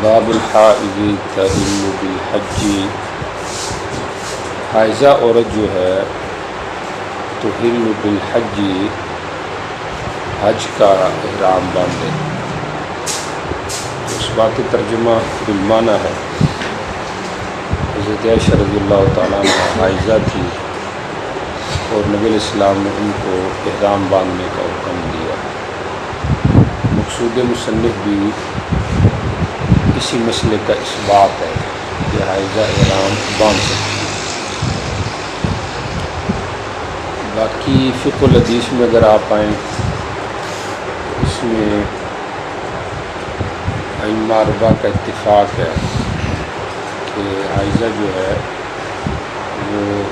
باب الحائض تحل بالحج، حائضہ عورت جو ہے تحل بالحج، حج کا احرام باندھے۔ اس بات کی ترجمہ بالمعنی ہے، حضرت عائشہ رضی اللہ تعالیٰ عنہ حائضہ تھی اور نبی علیہ السلام نے ان کو احرام باندھنے کا حکم دیا۔ مقصود مصنف بھی اسی مسئلے کا اثبات ہے کہ حائضہ احرام باندھ سکتی ہے۔ باقی فقہ الحدیث میں اگر آپ آئیں تو اس میں ائمہ اربعہ کا اتفاق ہے کہ حائضہ جو ہے وہ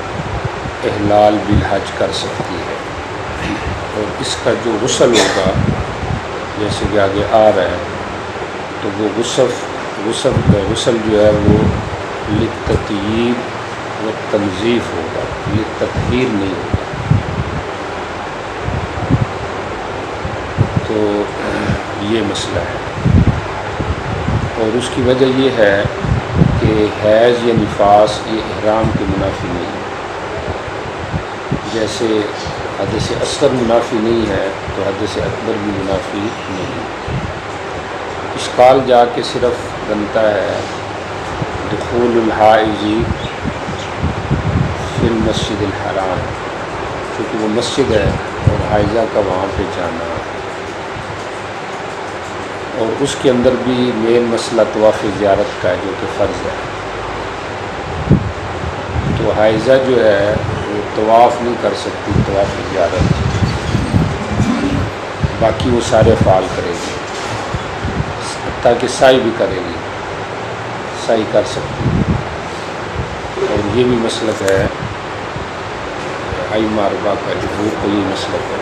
احلال بالحج کر سکتی ہے، اور اس کا جو غسل ہوگا جیسے کہ آگے آ رہا ہے تو وہ غسل جو ہے وہ للتطیب و تنظیف ہوگا، للتطہیر نہیں ہوگا۔ تو یہ مسئلہ ہے، اور اس کی وجہ یہ ہے کہ حیض یا نفاس یہ احرام کے منافی نہیں ہے۔ جیسے حدث اصغر منافی نہیں ہے تو حدث اکبر بھی منافی نہیں۔ اشکال جا کے صرف بنتا ہے دخول الحائض فی المسجد الحرام، کیونکہ وہ مسجد ہے اور حائضہ کا وہاں پہ جانا، اور اس کے اندر بھی مین مسئلہ طواف زیارت کا ہے جو کہ فرض ہے۔ تو حائضہ جو ہے وہ طواف نہیں کر سکتی، طواف زیارت، باقی وہ سارے افعال کرے گی، حتیٰ کہ سعی بھی کرے گی، سعی کر سکتی ہے۔ اور یہ بھی مسلک ہے ائمہ اربعہ کا، جمہور کو یہ مسلک ہے۔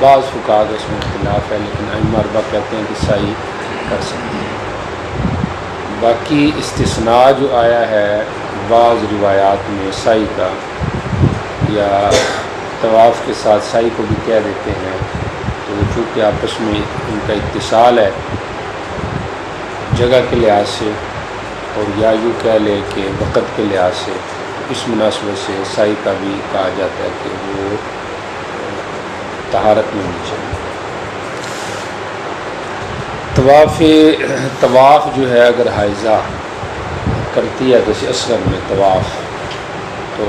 بعض فقہاء کا اس میں اختلاف ہے، لیکن ائمہ اربعہ کہتے ہیں کہ سعی کر سکتی ہے۔ باقی استثناء جو آیا ہے بعض روایات میں سعی کا، یا طواف کے ساتھ سعی کو بھی کہہ دیتے ہیں، تو چونکہ آپس میں ان کا اتصال ہے جگہ کے لحاظ سے، اور یا یوں کہہ لے کہ وقت کے لحاظ سے، اس مناسبت سے سعی کا بھی کہا جاتا ہے کہ وہ طہارت میں ہونی چاہیے۔ طواف جو ہے اگر حائضہ کرتی ہے جیسے اصغر میں طواف، تو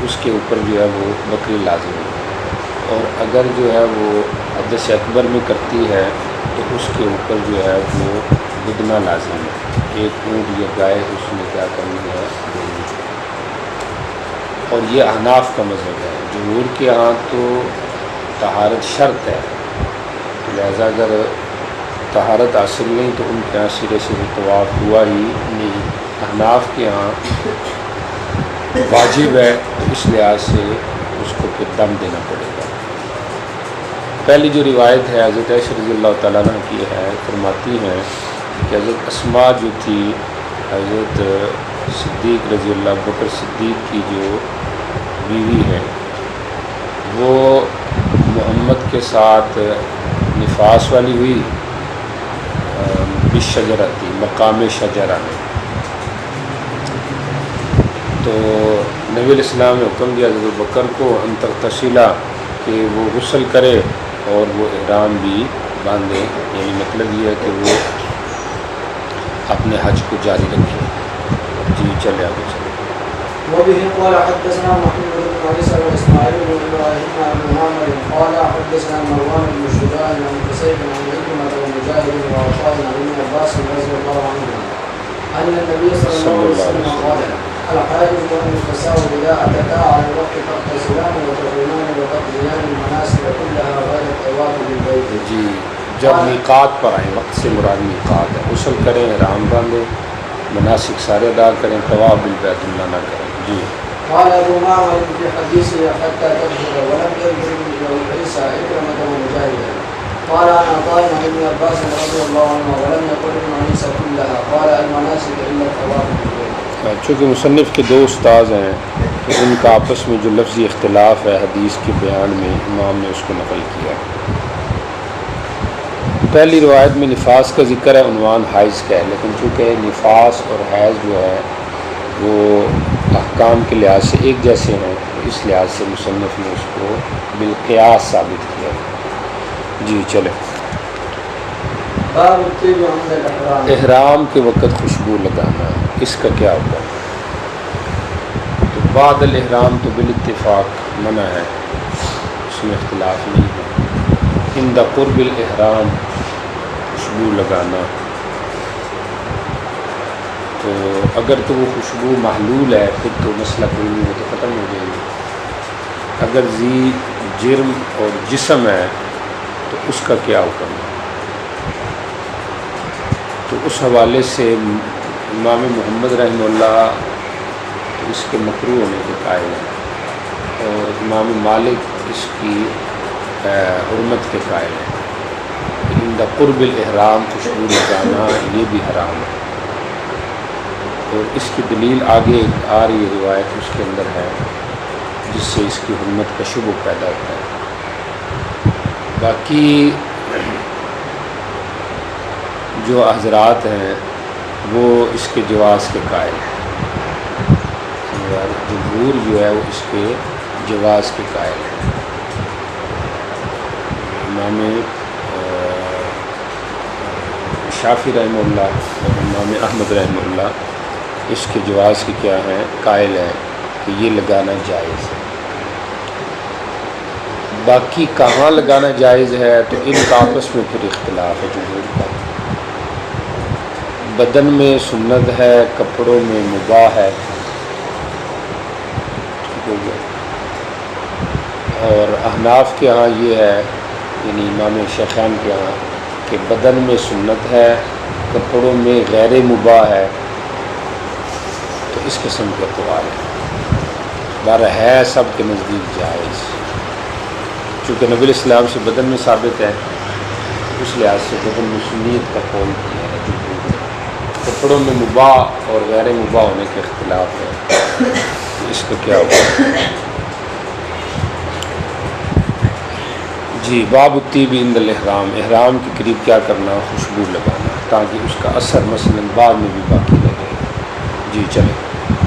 اس کے اوپر جو ہے وہ بکری لازم ہے، اور اگر جو ہے وہ حدث اکبر میں کرتی ہے تو اس کے اوپر جو ہے وہ بدنا لازم ہے، ایک اونٹ یا گائے اس میں کیا کرنی ہے۔ اور یہ احناف کا مذہب ہے، جمہور کے ہاں تو طہارت شرط ہے، لہذا اگر طہارت حاصل نہیں تو ان کے یہاں سرے سے طواف ہوا ہی نہیں۔ احناف کے ہاں واجب ہے، تو اس لحاظ سے اس کو پھر دم دینا پڑے گا۔ پہلی جو روایت ہے حضرت عائشہ رضی اللہ تعالیٰ عنہ کی ہے، فرماتی ہیں کہ حضرت اسماء جو تھی حضرت صدیق رضی اللہ بکر صدیق کی جو بیوی ہے، وہ محمد کے ساتھ نفاس والی ہوئی بالشجرہ تھی، مقام شجرہ میں۔ تو نبی علیہ السلام نے حکم دیا حضرت بکر کو ان تغتسلا، کہ وہ غسل کرے اور وہ احرام بھی باندھے، یعنی مطلب یہ ہے کہ وہ اپنے حج کو جاری رکھے۔ جی چلے آگے چلے۔ وبه قال حدثنا محمد بن عيسى واسماعيل بن ابراهيم عن محمد قال حدثنا مروان بن شجاع عن قصيب عن عكرمة ومجاهد وعطاء عن ابن عباس رضي الله عنهما ان النبي صلى الله عليه وسلم قال الحائض والنفساء اذا اتتا على الوقت تغتسلان وتحرمان وتقضيان المناسك كلها غير الطواف بالبيت۔ جی جب میقات پر آئیں، وقت سے مراد میقات ہے، غسل کریں، احرام باندھیں، مناسک سارے ادا کریں، طواف بالبیت اللہ نہ کریں۔ جی قال ابو معمر في حديثه حتى تبلغ ولم يذكر عيسى عكرمة ومجاهدا قال عن عطاء عن ابن عباس رضي الله عنه ولم يقل ابن عيسى كلها قال المناسك الا الطواف بالبيت۔ چونکہ مصنف کے دو استاذ ہیں تو ان کا آپس میں جو لفظی اختلاف ہے حدیث کے بیان میں، امام نے اس کو نقل کیا۔ پہلی روایت میں نفاس کا ذکر ہے، عنوان حیض کا ہے، لیکن چونکہ نفاس اور حیض جو ہے وہ احکام کے لحاظ سے ایک جیسے ہیں، اس لحاظ سے مصنف نے اس کو بالقیاس ثابت کیا ہے۔ جی چلے۔ باب الطيب عند الاحرام۔ احرام کے وقت خوشبو لگانا، اس کا کیا ہوگا؟ تو بعد الاحرام تو بالاتفاق منع ہے، اس میں اختلاف نہیں ہے۔ عند قرب الاحرام خوشبو لگانا، تو اگر تو وہ خوشبو محلول ہے پھر تو مسئلہ کوئی نہیں، وہ تو ختم ہو جائے گی۔ اگر ذی جرم اور جسم ہے تو اس کا کیا حکم ہے؟ تو اس حوالے سے امام محمد رحمہ اللہ اس کے مکروہ ہونے کے قائل ہیں، اور امام مالک اس کی حرمت کے قائل ہیں۔ عند قرب الاحرام خوشبو لگانا یہ بھی حرام ہے، اور اس کی دلیل آگے آ رہی روایت اس کے اندر ہے جس سے اس کی حرمت کا شبہ پیدا ہوتا ہے۔ باقی جو حضرات ہیں وہ اس کے جواز کے قائل ہیں، جمہور جو ہے وہ اس کے جواز کے قائل ہیں۔ امام شافعی رحمہ اللہ اور امام احمد رحمہ اللہ اس کے جواز کے کیا ہیں؟ قائل ہیں کہ یہ لگانا جائز ہے۔ باقی کہاں لگانا جائز ہے تو ان کا آپس میں پھر اختلاف ہے جمہور کا۔ بدن میں سنت ہے، کپڑوں میں مباح ہے، ہو گیا۔ اور احناف کے ہاں یہ ہے، یعنی امام شیخین کے ہاں، کہ بدن میں سنت ہے، کپڑوں میں غیر مباح ہے، تو اس قسم کے اقوال ہے۔ بارہ ہے سب کے نزدیک جائز، چونکہ نبی الاسلام سے بدن میں ثابت ہے، اس لحاظ سے بدن میں سنیت کا قول کیا ہے جمہور نے۔ کپڑوں میں مباح اور غیر مباح ہونے کے اختلاف ہے، اس کا کیا ہوگا؟ جی باب الطیب عند الاحرام، احرام کے قریب کیا کرنا؟ خوشبو لگانا، تاکہ اس کا اثر مثلا بعد میں بھی باقی رہے۔ جی چلیں۔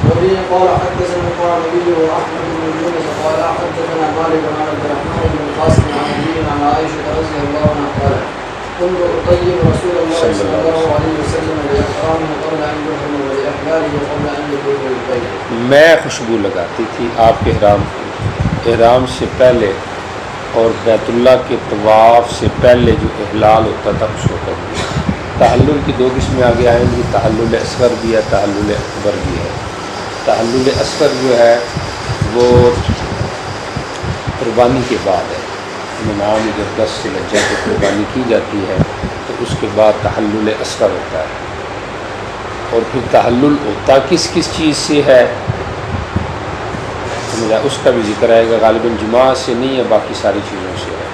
وبه قال حدثنا القعنبي واحمد بن يونس قال حدثنا مالك عن عبد الرحمن بن القاسم عن ابي عن عائشه رضي الله عنها قالت كنت اطيب رسول الله صلى الله عليه وسلم لاحرامه قبل ان يحرم ولاحلاله قبل ان يطوف بالبيت۔ میں خوشبو لگاتی تھی آپ کے احرام سے پہلے، اور بیت اللہ کے طواف سے پہلے جو احلال ہوتا تھا اس وقت بھی۔ تحلل کی دو قسمیں آگے آئیں گی، تحلل اصغر بھی ہے، تحلل اکبر بھی ہے۔ تحلل اصغر جو ہے وہ قربانی کے بعد ہے، نام جب 10 ذی الحجہ کو قربانی کی جاتی ہے تو اس کے بعد تحلل اصغر ہوتا ہے۔ اور پھر تحلل ہوتا کس کس چیز سے ہے سمجھا، اس کا بھی ذکر آئے گا، غالباً جماع سے نہیں ہے، باقی ساری چیزوں سے ہے،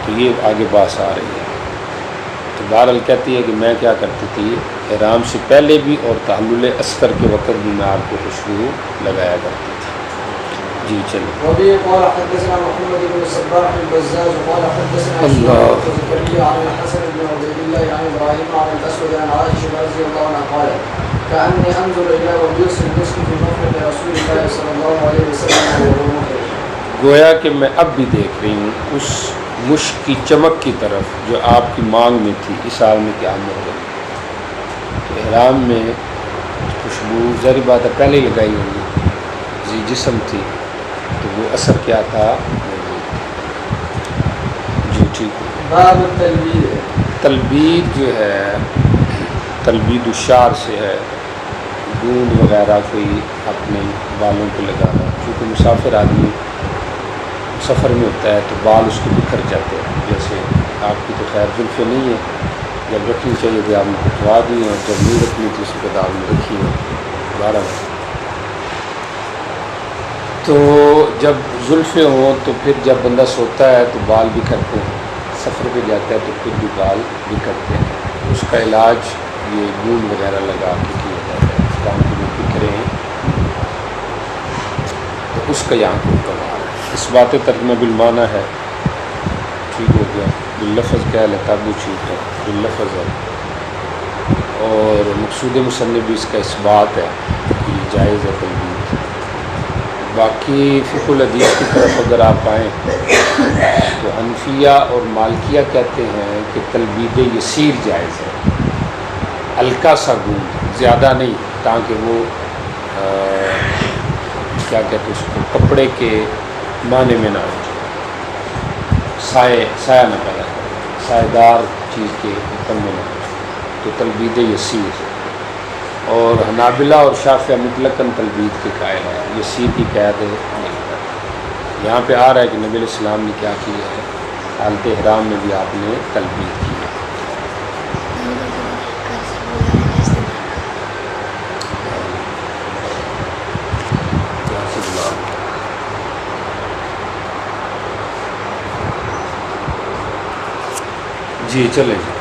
تو یہ آگے بات آ رہی ہے۔ تو بہرحال کہتی ہے کہ میں کیا کرتی تھی، احرام سے پہلے بھی اور تحلل اصغر کے وقت بھی میں آپ کو خوشبو لگایا کرتی تھی۔ جی چلیں۔ وبه قال حدثنا محمد بن الصباح البزاز قال حدثنا الله زكريا عن الحسن بن عبيد الله عن ابراهيم عن الاسود عن عائشه رضي الله عنها قالت كأني انظر الى وبيص المسك في مفرق رسول الله صلى الله عليه وسلم وهو محرم۔ گویا کہ میں اب بھی دیکھ رہی ہوں اس مشک کی چمک کی طرف جو آپ کی مانگ میں تھی اس حال میں کہ آپ محرم۔ تو احرام میں خوشبو ظاہر بات ہے پہلے ہی لگائی ہوگی، ذی جسم تھی تو وہ اثر کیا تھا؟ جی ٹھیک ہے۔ باب التلبید، تلبید جو ہے تلبید الشعر سے ہے، گوند وغیرہ کوئی اپنے بالوں پہ لگانا، کیونکہ مسافر آدمی سفر میں ہوتا ہے تو بال اس کو بکھر جاتے ہیں، جیسے آپ کی تو خیر زلفیں نہیں ہیں، جب رکھنی چاہیے کہ آپ نے کٹوا دی ہیں، اور جب نہیں رکھنی تو اس کے داغ میں رکھی ہیں 12۔ تو جب زلفیں ہوں تو پھر جب بندہ سوتا ہے تو بال بکھرتے ہیں، سفر پہ جاتا ہے تو پھر بھی بال بکھرتے ہیں، اس کا علاج یہ گوند وغیرہ لگا کے کیا جاتا ہے، تاکہ وہ بکھرے ہیں، تو اس کا یہاں کو حکم آ رہا ہے۔ اس بات ترجمہ بالمعنی ہے، ٹھیک ہو گیا۔ باللفظ کہہ لے تب بھی ٹھیک ہے، باللفظ ہے، اور مقصود مصنف بھی اس کا اس بات ہے کہ یہ جائز ہے تلبید۔ باقی فقہ الحدیث کی طرف اگر آپ آئیں تو حنفیہ اور مالکیہ کہتے ہیں کہ تلبید یسیر جائز ہے، ہلکا سا گونج، زیادہ نہیں، تاکہ وہ کیا کہتے ہیں اس کو، کپڑے کے معنی میں نہ ہو، سایہ نہ پیدا کرے، سایہ دار چیز کے اوپر میں نہ ہو، تو تلبید یسیر۔ اور حنابلہ اور شافعیہ مطلقاً تلبید کے قائل ہیں، یسیر کی قید نہیں کرتے۔ یہاں پہ آ رہا ہے کہ نبی علیہ السلام نے کیا کیا ہے، حالت احرام میں بھی آپ نے تلبید کی ہے۔ جی چلیں جی۔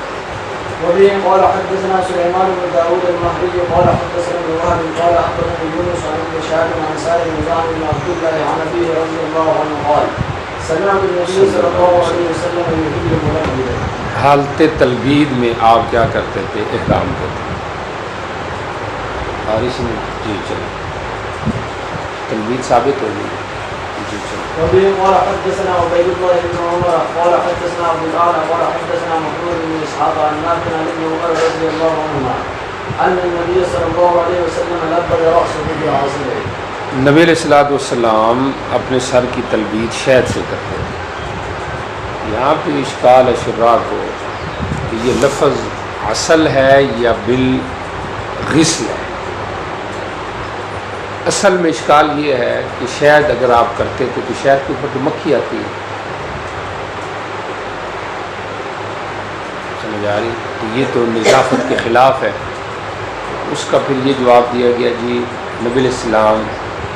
وبه قال حدثنا سليمان بن داود المهري قال حدثنا ابن وهب قال اخبرني يونس عن ابن شهاب عن سالم بن بن عبد الله عن ابيه رضي الله عنه قال سمعت النبي صلى الله عليه وسلم يحل ملبدا۔ حالت تلبید میں آپ کیا کرتے تھے، احرام کرتے تھے۔ حارث نے جی چلیں، تلبید ثابت ہو گئی، جی چلیں۔ وبه قال حدثنا عبيد الله بن عمر قال حدثنا عبد الاعلى قال حدثنا محمود بن اسحاق عن نافع عن ابن عمر رضي الله عنهما ان النبي صلى الله عليه وسلم لبد راسه بعاصمه۔ نبی علیہ السلام اپنے سر کی تلبید شہد سے کرتے تھے۔ یہاں پہ اشکال ہے شراح کو کہ یہ لفظ اصل ہے یا بالغسل ہے۔ اصل میں اشکال یہ ہے کہ شہد اگر آپ کرتے تھے تو شہد کے اوپر تو مکھی آتی ہے، سمجھ آ رہی؟ تو یہ تو نظافت کے خلاف ہے۔ اس کا پھر یہ جواب دیا گیا جی نبی علیہ السلام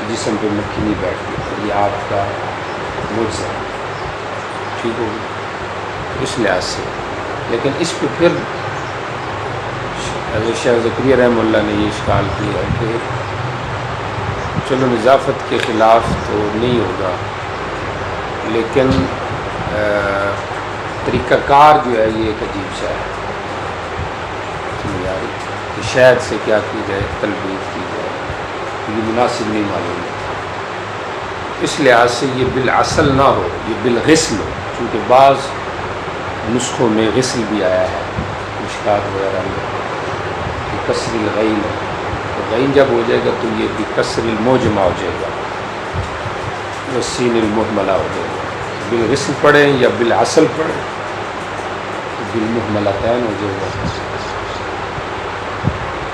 جسم پہ مکھی نہیں بیٹھتی، یہ آپ کا معجزہ ہے، ٹھیک ہوگی اس لحاظ سے۔ لیکن اس پہ پھر حضرت شیخ زکریا رحمہ اللہ نے یہ اشکال کیا ہے کہ چلو نظافت کے خلاف تو نہیں ہوگا، لیکن طریقہ کار جو ہے یہ ایک عجیب سا ہے، سمجھ آ رہی کہ شہد سے کیا کی جائے، تلبید کی جائے، یہ مناسب نہیں معلوم ہے۔ اس لحاظ سے یہ بالاصل نہ ہو، یہ بالغسل ہو، چونکہ بعض نسخوں میں غسل بھی آیا ہے مشکات وغیرہ میں کہ کسر الغین ہے، تو غین جب ہو جائے گا تو یہ بھی کسر الموجمہ ہو جائے گا، والسین المہملہ ہو جائے گا۔ بالغسل پڑھیں یا بالاصل پڑھیں تو بالمہملتین ہو جائے گا۔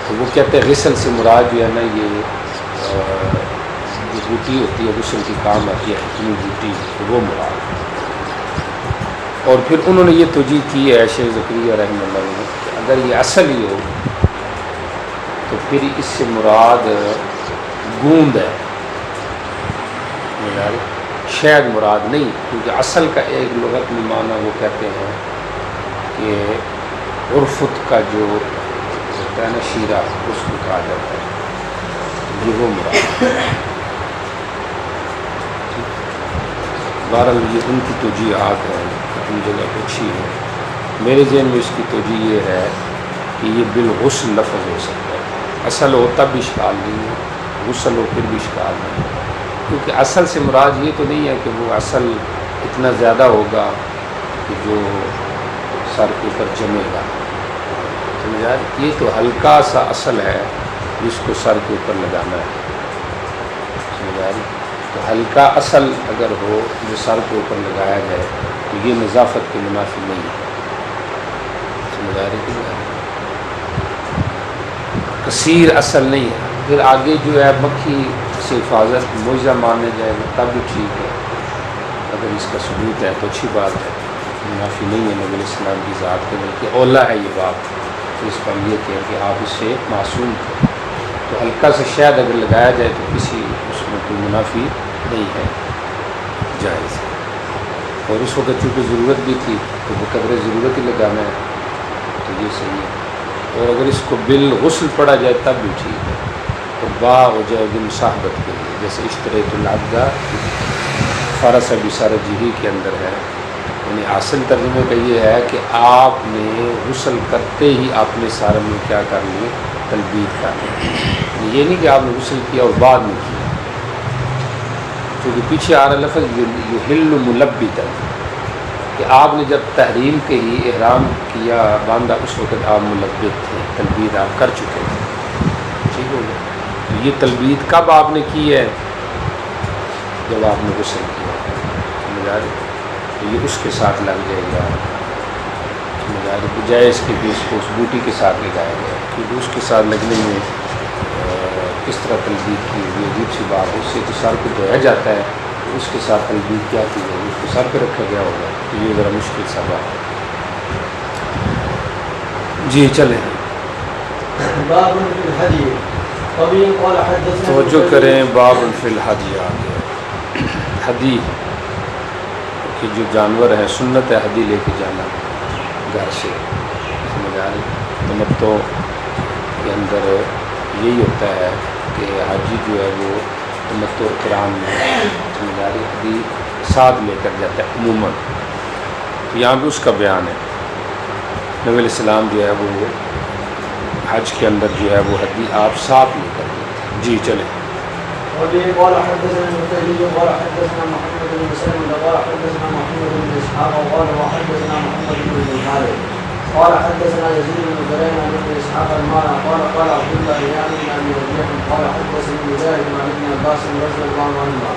تو وہ کہتے ہیں غسل سے مراد جو ہے نا یہ جو بوٹی ہوتی ہے غسل کی کام آتی ہے، حکمی بوٹی، تو وہ مراد۔ اور پھر انہوں نے یہ توجیہ کی ہے شیخ زکریا رحمہ اللہ نے کہ اگر یہ اصل ہی ہو تو پھر اس سے مراد گوند ہے، شہد مراد نہیں، کیونکہ اصل کا ایک لغت میں معنی وہ کہتے ہیں کہ عرفت کا جو ہوتا ہے نا شیرہ، اس کو کہا جاتا ہے، یہ وہ مراد۔ بہرحال یہ ان کی توجیہات ہیں، اپنی جگہ پہ اچھی ہے۔ میرے ذہن میں اس کی توجیہ یہ ہے کہ یہ بالغسل لفظ ہو سکتا ہے، اصل ہو تب بھی اشکال نہیں ہے، غسل ہو پھر بھی اشکال نہیں ہے، کیونکہ اصل سے مراد یہ تو نہیں ہے کہ وہ اصل اتنا زیادہ ہوگا کہ جو سر کے اوپر جمے گا، سمجھا؟ یہ تو ہلکا سا اصل ہے جس کو سر کے اوپر لگانا ہے، سمجھا؟ تو ہلکا اصل اگر ہو جو سر کے اوپر لگایا جائے تو یہ نظافت کے منافی نہیں ہے، سمجھا رہی کہ کثیر اصل نہیں ہے۔ پھر آگے جو ہے مکھی سے حفاظت معجزہ مانے جائے گا تب بھی ٹھیک ہے، اگر اس کا ثبوت ہے تو اچھی بات ہے، منافی نہیں ہے نبی علیہ السلام کی ذات کے، بلکہ اولا ہے یہ بات، تو اس کا یہ کہیں کہ آپ اس سے معصوم تھے، تو ہلکا سا شہد اگر لگایا جائے تو کسی اس میں کوئی منافی نہیں ہے، جائز ہے۔ اور اس وقت چونکہ ضرورت بھی تھی تو بقدر ضرورت ہی لگانا ہے، تو یہ صحیح ہے۔ اور اگر اس کو بالغسل پڑھا جائے تب بھی ٹھیک ہے، تو با ہو جائے گی مصاحبت کے لیے، جیسے اشتریت العبد فرس بسرجہ کے اندر ہے یعنی اصل ترجمے کا یہ ہے کہ آپ نے غسل کرتے ہی اپنے سر میں کیا کر لی؟ تلبید کر لی. یہ نہیں کہ آپ نے غسل کیا اور بعد میں کیا، کیونکہ پیچھے آ رہا لفظ یحل ملبدا کہ آپ نے جب تحریم کے ہی احرام کیا باندھا اس وقت آپ ملبد تھے، تلبید آپ کر چکے تھے. ٹھیک ہو گیا. تو یہ تلبید کب آپ نے کی ہے؟ جب آپ نے غسل کیا. سمجھ آ رہی؟ تو یہ اس کے ساتھ لگ جائے گا. سمجھ آ رہی؟ بجائے اس کے بھی اس کو اس بوٹی کے ساتھ لگایا گیا، کیونکہ اس کے ساتھ لگنے میں کس طرح تلبید کی ہوئی عجیب سی بات ہے. اس سے تو سر کو دھویا جاتا ہے، اس کے ساتھ تلبید کیا کی جائے گی؟ اس کو سر پہ رکھا گیا ہوگا. تو یہ ذرا مشکل سا بات ہے. جی چلیں. باب فی الحدی وبه قال حدثنا توجہ کریں. باب فی الحدی آ گیا. حدی کہ جو جانور ہیں سنت ہے حدی لے کے جانا گھر سے. سمجھ آ رہی؟ تمتع کے اندر یہی ہوتا ہے کہ حاجی جو ہے وہ تمتع اور قران میں سمجھ آ رہی حدی ساتھ لے کر جاتا ہے عموماً. یہاں بھی اس کا بیان ہے. نبی علیہ السلام جو ہے وہ حج کے اندر جو ہے وہ حدی آپ ساتھ لے کر گئے. جی چلیں. وبه قال حدثنا المهتدي قال حدثنا محمد بن مسلم قال حدثنا محمد بن اسحاق قال وحدثنا محمد بن الحارث قال حدثنا يزيد بن زريع عن ابن اسحاق المعنى قال قال عبد الله يعني بن ابي ربيع قال حدثني مجاهد عن ابن عباس رضي الله عنهما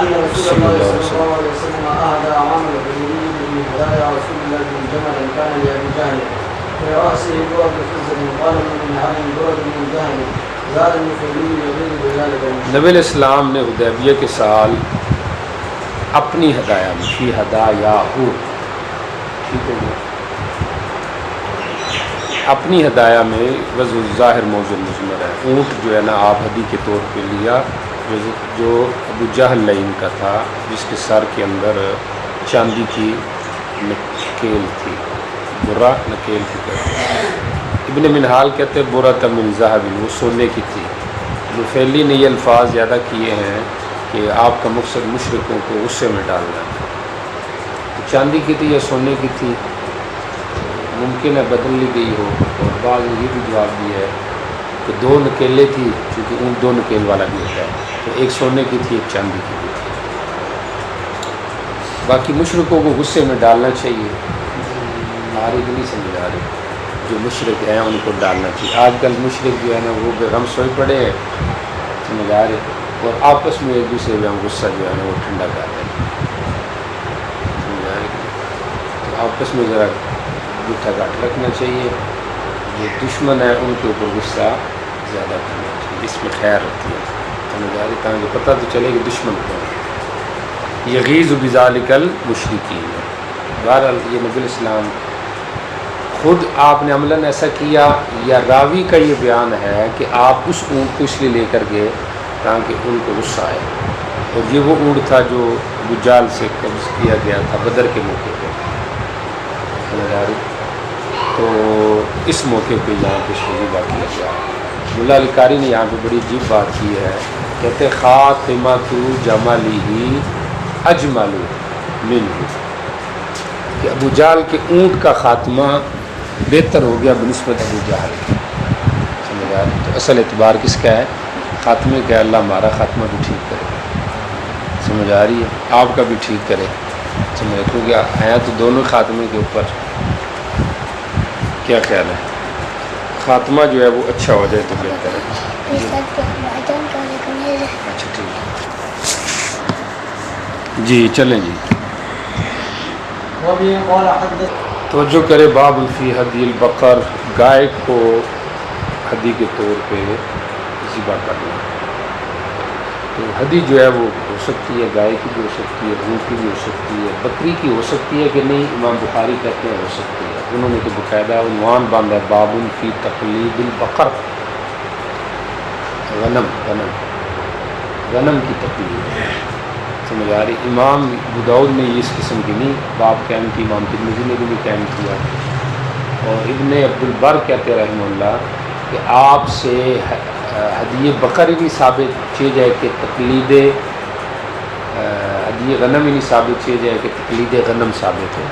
ان رسول الله صلى الله عليه وسلم اهدى عام الحديبيه من هدايا رسول الله بن جمل كان لابي جهل في راسه برد فزه قال من هذه برد من جهل. نبی علیہ السلام نے حدیبیہ کے سال اپنی ہدایہ میں فی ہدایاہو، ٹھیک ہے، اپنی ہدایہ میں وضع ظاہر موضوع مضمر ہے. اونٹ جو ہے نا آپ ہدی کے طور پہ لیا جو ابو جہل لعین کا تھا، جس کے سر کے اندر چاندی کی نکیل تھی، برا نکیل کی کہتے ہیں. ابن منحال کہتے ہیں برا من ذہب، وہ سونے کی تھی. نفیلی نے یہ الفاظ زیادہ کیے ہیں کہ آپ کا مقصد مشرکوں کو غصے میں ڈالنا. چاندی کی تھی یا سونے کی تھی؟ ممکن ہے بدل لی گئی ہو. اور بعض یہ بھی جواب دیا ہے کہ دو نکیلیں تھی، چونکہ اون دو نکیل والا بھی ہوتا ہے، تو ایک سونے کی تھی ایک چاندی کی بھی تھی. باقی مشرکوں کو غصے میں ڈالنا چاہیے. ہماری بھی نہیں سمجھ آ رہی. جو مشرک ہیں ان کو ڈالنا چاہیے. آج کل مشرک جو ہے نا وہ بے غم سوئے پڑے ہیں، سمجھ آ رہے، اور آپس میں ایک دوسرے کا غصہ جو ہے نا وہ ٹھنڈا کر رہے ہیں. سمجھ آ رہی؟ تو آپس میں ذرا میٹھا گھاٹ رکھنا چاہیے. جو دشمن ہیں ان کے اوپر غصہ زیادہ کرنا چاہیے، اس میں خیر ہوتی ہے. سمجھ آ رہی؟ تاکہ پتہ تو چلے کہ دشمن کون ہے. یغیظ بذالک المشرکین. بہرحال یہ نبی علیہ السلام خود آپ نے عملاً ایسا کیا یا راوی کا یہ بیان ہے کہ آپ اس اونٹ کو اس لیے لے کر گئے تاکہ ان کو غصہ آئے؟ اور یہ وہ اونٹ تھا جو ابو جہل سے قبض کیا گیا تھا بدر کے موقع پہ. تو اس موقع پہ یہاں پہ شریعہ کیا گیا. ملا علی قاری نے یہاں پہ بڑی عجیب بات کی ہے. کہتے خاتمۃ جملہ اجمل منہ، کہ ابو جہل کے اونٹ کا خاتمہ بہتر ہو گیا بنسبت ابو جہل. سمجھ آ رہی؟ تو اصل اعتبار کس کا ہے؟ خاتمے کا. اللہ ہمارا خاتمہ بھی ٹھیک کرے. سمجھ آ رہی ہے؟ آپ کا بھی ٹھیک کرے. سمجھ، کیونکہ آیا تو دونوں خاتمے کے اوپر. کیا خیال ہے؟ خاتمہ جو ہے وہ اچھا ہو جائے تو بہتر ہے. اچھا ٹھیک ہے. جی چلیں جی. وبه قال حدث توجہ کرے. باب فی حدی البقر، گائے کو حدی کے طور پہ ذبح کرنا. تو حدی جو ہے وہ ہو سکتی ہے گائے کی بھی ہو سکتی ہے، اونٹ کی بھی ہو سکتی ہے، بکری کی ہو سکتی ہے کہ نہیں. امام بخاری کہتے ہیں ہو سکتی ہے. انہوں نے تو باقاعدہ عنوان باندھا ہے باب فی تقلید البقر، غنم کی تقلید. سمجھ آ رہی؟ امام ابو داؤد نے اس قسم کی نہیں باب قائم کی، امام ترمذی نے بھی نہیں قائم کیا. اور ابن عبد البر کہتے رحمہ اللہ کہ آپ سے حدیث بقر بھی ثابت کی جائے کہ تقلید ہدی غنم ہی نہیں ثابت کیا جائے کہ تقلید غنم ثابت ہے.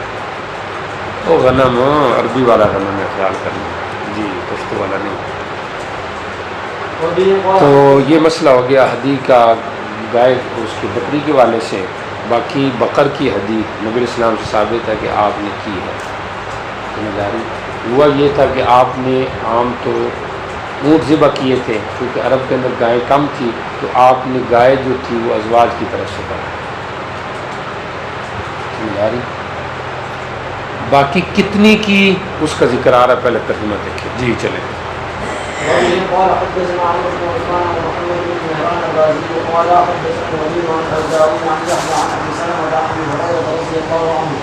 وہ غنم عربی والا غنم ہے، خیال کرنا، جی پشتو والا نہیں. تو یہ مسئلہ ہو گیا ہدی کا گائے اس کی بکری کے والے سے. باقی بقر کی ہدی نبی اسلام سے ثابت ہے کہ آپ نے کی ہے. سمجھ آ رہی؟ ہوا یہ تھا کہ آپ نے عام تو اونٹ ذبح کیے تھے، کیونکہ عرب کے اندر گائے کم تھی، تو آپ نے گائے جو تھی وہ ازواج کی طرف سے کرائی. سمجھ آ رہی؟ باقی کتنی کی اس کا ذکر آ رہا ہے، پہلے ترجمہ دیکھیں. جی چلیں. قال حدثنا عمرو بن عثمان ومحمد بن مهران الرازي قال حدثنا وليد عن الداوود عن يحيى عن ابي سلمة عن ابي هريرة رضي الله عنه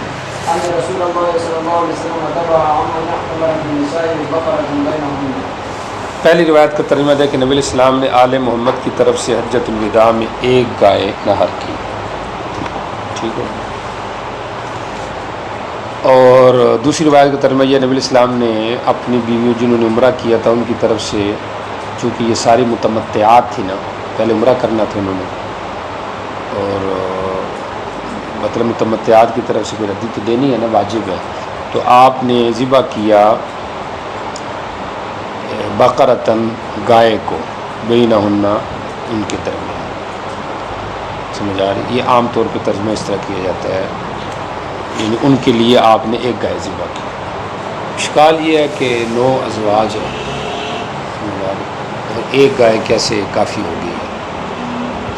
ان رسول الله صلى الله عليه وسلم ذبح عما يحتمل من النساء بقرة بينهن. پہلی روایت کا ترجمہ ہے کہ نبی السلام نے آل محمد کی طرف سے حجۃ الوداع میں ایک گائے نہر کی. ٹھیک ہے. اور دوسری روایت کا ترجمہ یہ نبی السلام نے اپنی بیویوں جنہوں نے عمرہ کیا تھا ان کی طرف سے، چونکہ یہ ساری متمتعات تھی نا، پہلے عمرہ کرنا تھا انہوں نے، اور مطلب متمتعات کی طرف سے کوئی ردی تو دینی ہے نا، واجب ہے. تو آپ نے ذبح کیا بقرتن گائے کو، بینہن ان کے درمیان. سمجھ آ رہی؟ یہ عام طور پہ ترجمہ اس طرح کیا جاتا ہے، یعنی ان کے لیے آپ نے ایک گائے ذبح کی. اشکال یہ ہے کہ 9 ازواج ہیں، سمجھ آ رہی؟ اور ایک گائے کیسے کافی ہوگی،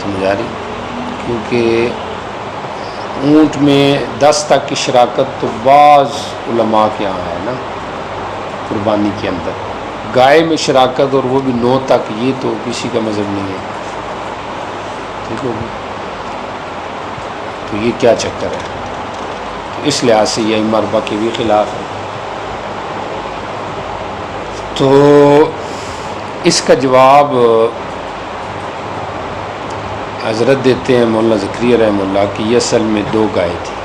سمجھ آ رہی؟ کیونکہ اونٹ میں 10 تک کی شراکت تو بعض علماء کے یہاں ہے نا قربانی کے اندر. گائے میں شراکت اور وہ بھی 9 تک، یہ تو کسی کا مذہب نہیں ہے. ٹھیک ہوگی؟ تو یہ کیا چکر ہے؟ اس لحاظ سے یہ ائمہ اربعہ کے بھی خلاف ہے. تو اس کا جواب حضرت دیتے ہیں مولانا زکریا رحمہ اللہ کہ یہ اصل میں 2 گائے تھی،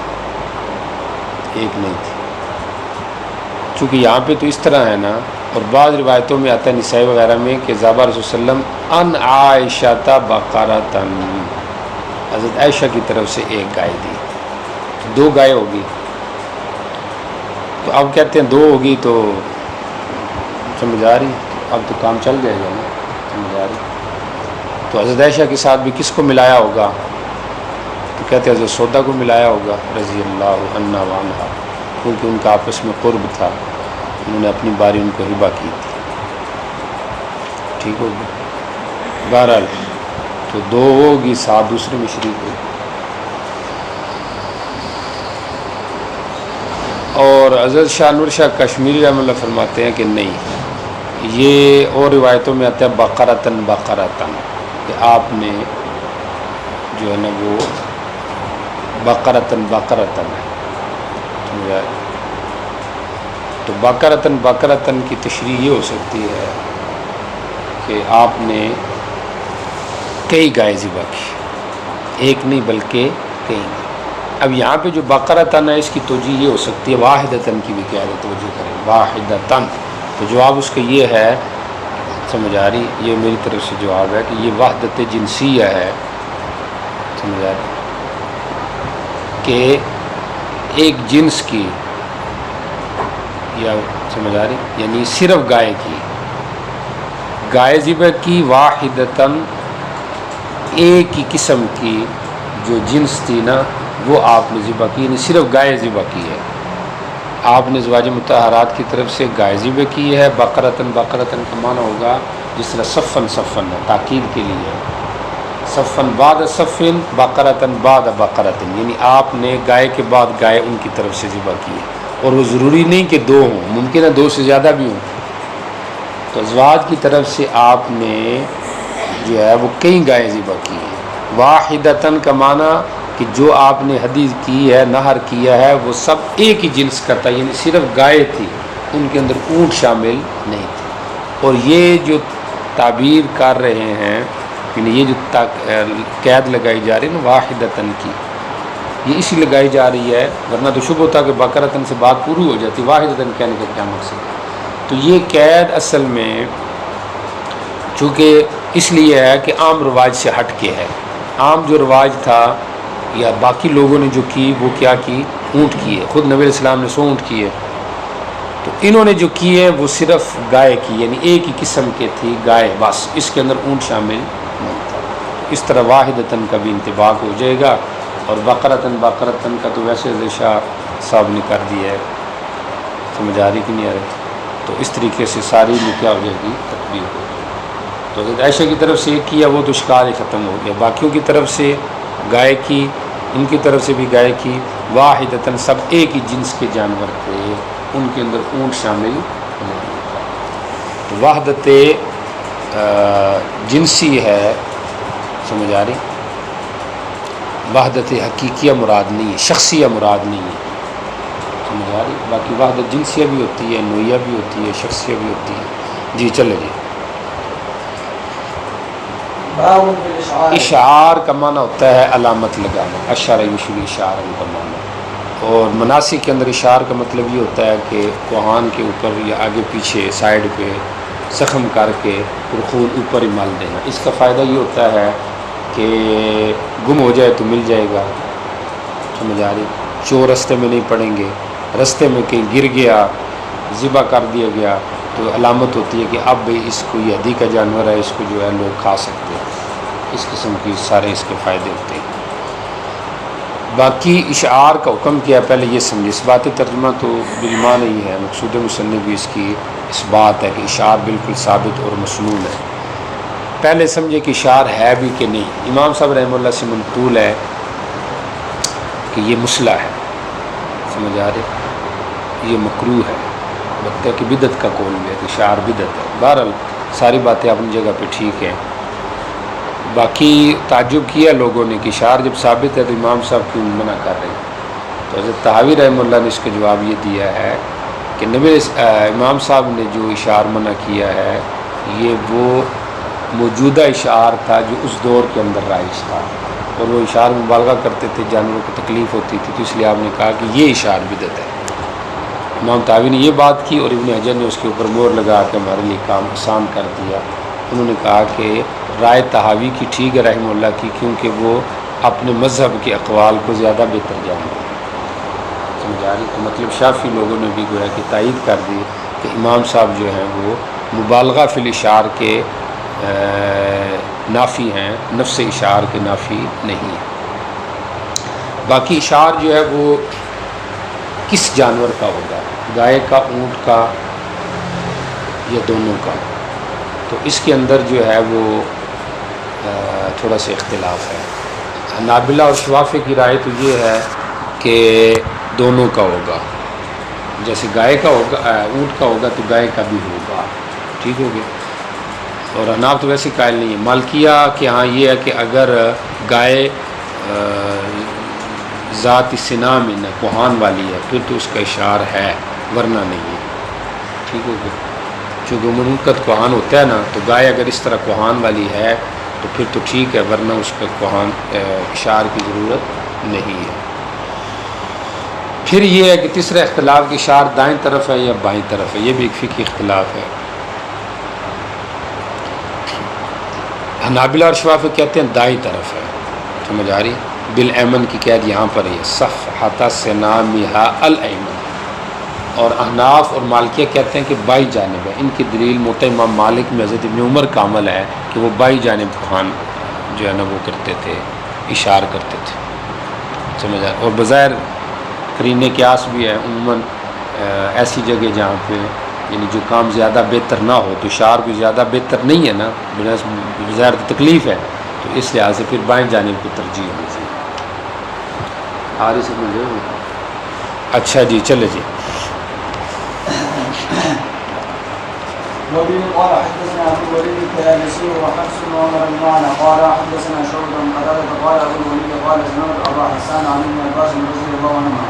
ایک نہیں تھی. چونکہ یہاں پہ تو اس طرح ہے نا، اور بعض روایتوں میں آتا ہے نسائی وغیرہ میں کہ ذبح رسول صلی اللہ علیہ وسلم ان عائشہ بقرۃ، حضرت عائشہ کی طرف سے ایک گائے دی، 2 گائے ہوگی. تو اب کہتے ہیں 2 ہوگی تو سمجھ آ رہی، اب تو کام چل جائے گا نا، سمجھ آ رہی. تو حضرت عائشہ کے ساتھ بھی کس کو ملایا ہوگا؟ تو کہتے ہیں حضرت سودا کو ملایا ہوگا رضی اللہ عنہا وعنہا، کیونکہ ان کا آپس میں قرب تھا، انہوں نے اپنی باری ان کو ہبہ کی تھی. ٹھیک ہوگی. بہرحال تو 2 ہوگی، 7 دوسرے میں شریک ہوگی. اور حضرت شاہ نور شاہ کشمیری رحمۃ اللہ فرماتے ہیں کہ نہیں، یہ اور روایتوں میں آتا ہے بقرتن بقرتن، کہ آپ نے جو ہے نا وہ بقرتن بقرتن ہے. تو بقرتن بقرتن کی تشریح یہ ہو سکتی ہے کہ آپ نے کئی گائے ذبح کی، ایک نہیں بلکہ کئی. اب یہاں پہ جو بقرتن ہے اس کی توجیہ یہ ہو سکتی ہے واحدتن کی بھی، کیا توجہ کریں واحدتن. تو جواب اس کا یہ ہے، سمجھ آ رہی، یہ میری طرف سے جواب ہے کہ یہ وحدت جنسیہ ہے. سمجھ آ رہی کہ ایک جنس کی، یا سمجھ آ رہی، یعنی صرف گائے کی، گائے ذبح کی واحدتن، ایک ہی قسم کی جو جنس تھی نا وہ آپ نے ذبح کی، یعنی صرف گائے ذبح کی ہے. آپ نے ازواج مطہرات کی طرف سے گائے ذبح کی ہے. بقرتن بقرتن کا معنی ہوگا جس طرح صفن صفن ہے، تاکید کے لیے، صفن بعد صفن بقرتن بعد بقرتن، یعنی آپ نے گائے کے بعد گائے ان کی طرف سے ذبح کی ہے. اور وہ ضروری نہیں کہ 2 ہوں، ممکن ہے 2 سے زیادہ بھی ہوں. تو ازواج کی طرف سے آپ نے جو ہے وہ کئی گائے ذبح کی ہیں. واحدتن کا معنی کہ جو آپ نے حدیث کی ہے، نہر کیا ہے، وہ سب ایک ہی جنس کا تھا، یعنی صرف گائے تھی، ان کے اندر اونٹ شامل نہیں تھے. اور یہ جو تعبیر کر رہے ہیں، یعنی یہ جو قید لگائی جا رہی ہے نا واحدتن کی، یہ اسی لگائی جا رہی ہے، ورنہ تو شبہ تھا کہ بقرتن سے بات پوری ہو جاتی، واحدتن کہنے کا کیا مقصد. تو یہ قید اصل میں چونکہ اس لیے ہے کہ عام رواج سے ہٹ کے ہے. عام جو رواج تھا یا باقی لوگوں نے جو کی وہ کیا کی؟ اونٹ کی ہے. خود نبی علیہ السلام نے 100 اونٹ کیے، تو انہوں نے جو کیے وہ صرف گائے کی، یعنی ایک ہی قسم کے تھی گائے، بس اس کے اندر اونٹ شامل نہیں تھا. اس طرح واحدتاً کا بھی انطباق ہو جائے گا، اور بقرتاً کا تو ویسے شاہ صاحب نے کر دیا ہے، سمجھ آ رہی کہ نہیں آ رہی؟ تو اس طریقے سے ساری میں کیا ہو جائے گی؟ تکبیر ہو جائے گی. تو حضرت عائشہ کی طرف سے ایک کیا وہ تو اشکال ہی ختم ہو گیا. باقیوں کی طرف سے گائے کی، ان کی طرف سے بھی گائے کی، واحدتاً سب ایک ہی جنس کے جانور تھے، ان کے اندر اونٹ شامل نہیں تھا. تو وحدت جنسی ہے، سمجھ آ رہی؟ وحدت حقیقیہ مراد نہیں ہے، شخصیہ مراد نہیں ہے، سمجھ آ رہی؟ باقی وحدت جنسیہ بھی ہوتی ہے، نوعیہ بھی ہوتی ہے، شخصیہ بھی ہوتی ہے. جی چلے جی. باب بالاشعار. اشعار کا معنی ہوتا ہے علامت لگانا، اشعر یشیر اشعار کا معنی. اور مناسک کے اندر اشعار کا مطلب یہ ہوتا ہے کہ کوہان کے اوپر یا آگے پیچھے سائڈ پہ زخم کر کے خون اوپر ہی مال دینا. اس کا فائدہ یہ ہوتا ہے کہ گم ہو جائے تو مل جائے گا، سمجھ آ رہی؟ چور رستے میں نہیں پڑیں گے، رستے میں کہیں گر گیا، ذبح کر دیا گیا تو علامت ہوتی ہے کہ اب بھی اس کو یہ ہدی کا جانور ہے، اس کو جو ہے لوگ کھا سکتے ہیں. اس قسم کی سارے اس کے فائدے ہوتے ہیں. باقی اشعار کا حکم کیا پہلے یہ سمجھے. اس بات ترجمہ تو بالما نہیں ہے، مقصود مصنف بھی اس کی اس بات ہے کہ اشعار بالکل ثابت اور مسنون ہے. پہلے سمجھے کہ اشعار ہے بھی کہ نہیں. امام صاحب رحمہ اللہ سے منقول ہے کہ یہ مسئلہ ہے، سمجھ آ رہے؟ یہ مکروہ ہے، بتا کہ بدعت کا قول بھی ہے کہ اشعار بدعت ہے. بہرحال ساری باتیں اپنی جگہ پہ ٹھیک ہیں. باقی تعجب کیا لوگوں نے کہ اشعار جب ثابت ہے تو امام صاحب کیوں منع کر رہے ہیں. تو حضرت طحاوی رحمہ اللہ نے اس کا جواب یہ دیا ہے کہ امام صاحب نے جو اشعار منع کیا ہے یہ وہ موجودہ اشعار تھا جو اس دور کے اندر رائج تھا، اور وہ اشعار مبالغہ کرتے تھے، جانوروں کو تکلیف ہوتی تھی، تو اس لیے آپ نے کہا کہ یہ اشعار بدعت ہے. امام طحاوی نے یہ بات کی، اور ابن حجر نے اس کے اوپر مور لگا کے ہمارے لیے کام آسان کر دیا. انہوں نے کہا کہ رائے طحاوی کی ٹھیک ہے رحمہ اللہ کی، کیونکہ وہ اپنے مذہب کے اقوال کو زیادہ بہتر جانتے ہیں، سمجھ آ رہی؟ تو مطلب شافی لوگوں نے بھی گویا کہ تائید کر دی کہ امام صاحب جو ہیں وہ مبالغہ فی الاشعار کے نافی ہیں، نفس اشعار کے نافی نہیں ہیں. باقی اشعار جو ہے وہ کس جانور کا ہوگا؟ گائے کا، اونٹ کا، یا دونوں کا؟ تو اس کے اندر جو ہے وہ تھوڑا سا اختلاف ہے. حنابلہ اور شوافی کی رائے تو یہ ہے کہ دونوں کا ہوگا. جیسے گائے کا ہوگا، اونٹ کا ہوگا تو گائے کا بھی ہوگا. ٹھیک ہو گیا. اور حناف تو ویسے قائل نہیں ہے. مالکیہ کہ ہاں یہ ہے کہ اگر گائے ذات سنا میں نہ کوہان والی ہے پھر تو اس کا اشعار ہے، ورنہ نہیں ہے. ٹھیک ہو گیا. چونکہ منقط کوہان ہوتا ہے نا، تو گائے اگر اس طرح کوہان والی ہے تو پھر تو ٹھیک ہے، ورنہ اس کا کوہان اشعار کی ضرورت نہیں ہے. پھر یہ ہے کہ تیسرا اختلاف کہ اشعار دائیں طرف ہے یا بائیں طرف ہے، یہ بھی ایک فقہی اختلاف ہے. حنابلہ اور شوافی کہتے ہیں دائیں طرف ہے، سمجھ آ رہی؟ بالایمن کی قید یہاں پر ہے، صفحۃ سنامھا الایمن. اور احناف اور مالکیہ کہتے ہیں کہ بائیں جانب ہے. ان کی دلیل موطا امام مالک میں حضرت ابن عمر کا عمل ہے کہ وہ بائیں جانب کوہان جو ہے نا وہ کرتے تھے، اشعار کرتے تھے، سمجھ آ. اور بظاہر قرین قیاس بھی ہے. عموماً ایسی جگہ جہاں پہ یعنی جو کام زیادہ بہتر نہ ہو تو اشعار بھی زیادہ بہتر نہیں ہے نا، بظاہر تکلیف ہے، تو اس لحاظ سے پھر بائیں جانب کو ترجیح ہونی چاہیے. آ رہی سمجھے؟ اچھا جی چلے جی. وبه قال حدثنا ابو الوليد الطيالسي وحفص وعمر بن معن قال حدثنا شعبة عن قتادة قال ابو الوليد قال سمعت ابا حسان عن ابن عباس رضي الله عنهما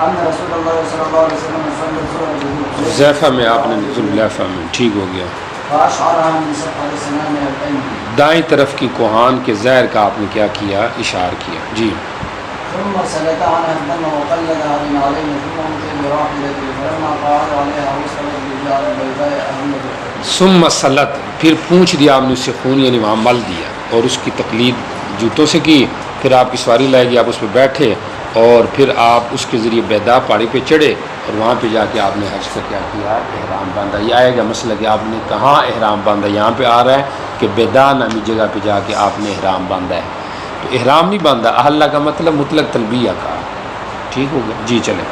ان رسول الله صلى الله عليه وسلم صلى الظهر حذیفہ میں آپ نے ذوالحلیفہ میں ٹھیک ہو گیا. فاشعرها من صفحة سنامها الايمن، دائیں طرف کی کوہان کے زہر کا آپ نے کیا کیا؟ اشعار کیا. جی. ثم سلك عنها الدم وقلدها من عليه ثم أتي براحلته فلما قعد عليها وصلت بالجار البيضاء أهمته. ثم سلط، پھر پونچھ دیا آپ نے اس سے خون، یعنی وہاں مل دیا، اور اس کی تقلید جوتوں سے کی، پھر آپ کی سواری لائے گی، آپ اس پہ بیٹھے اور پھر آپ اس کے ذریعے بیدا پہاڑی پہ چڑھے اور وہاں پہ جا کے آپ نے حج کا کیا کیا، احرام باندھا۔ یہ آئے گا مسئلہ کہ آپ نے کہاں احرام باندھا، یہاں پہ آ رہا ہے کہ بیدا نامی جگہ پہ جا کے آپ نے احرام باندھا ہے، تو احرام نہیں باندھا، احلہ کا مطلب مطلق تلبیہ کا۔ ٹھیک ہو گیا جی، چلیں۔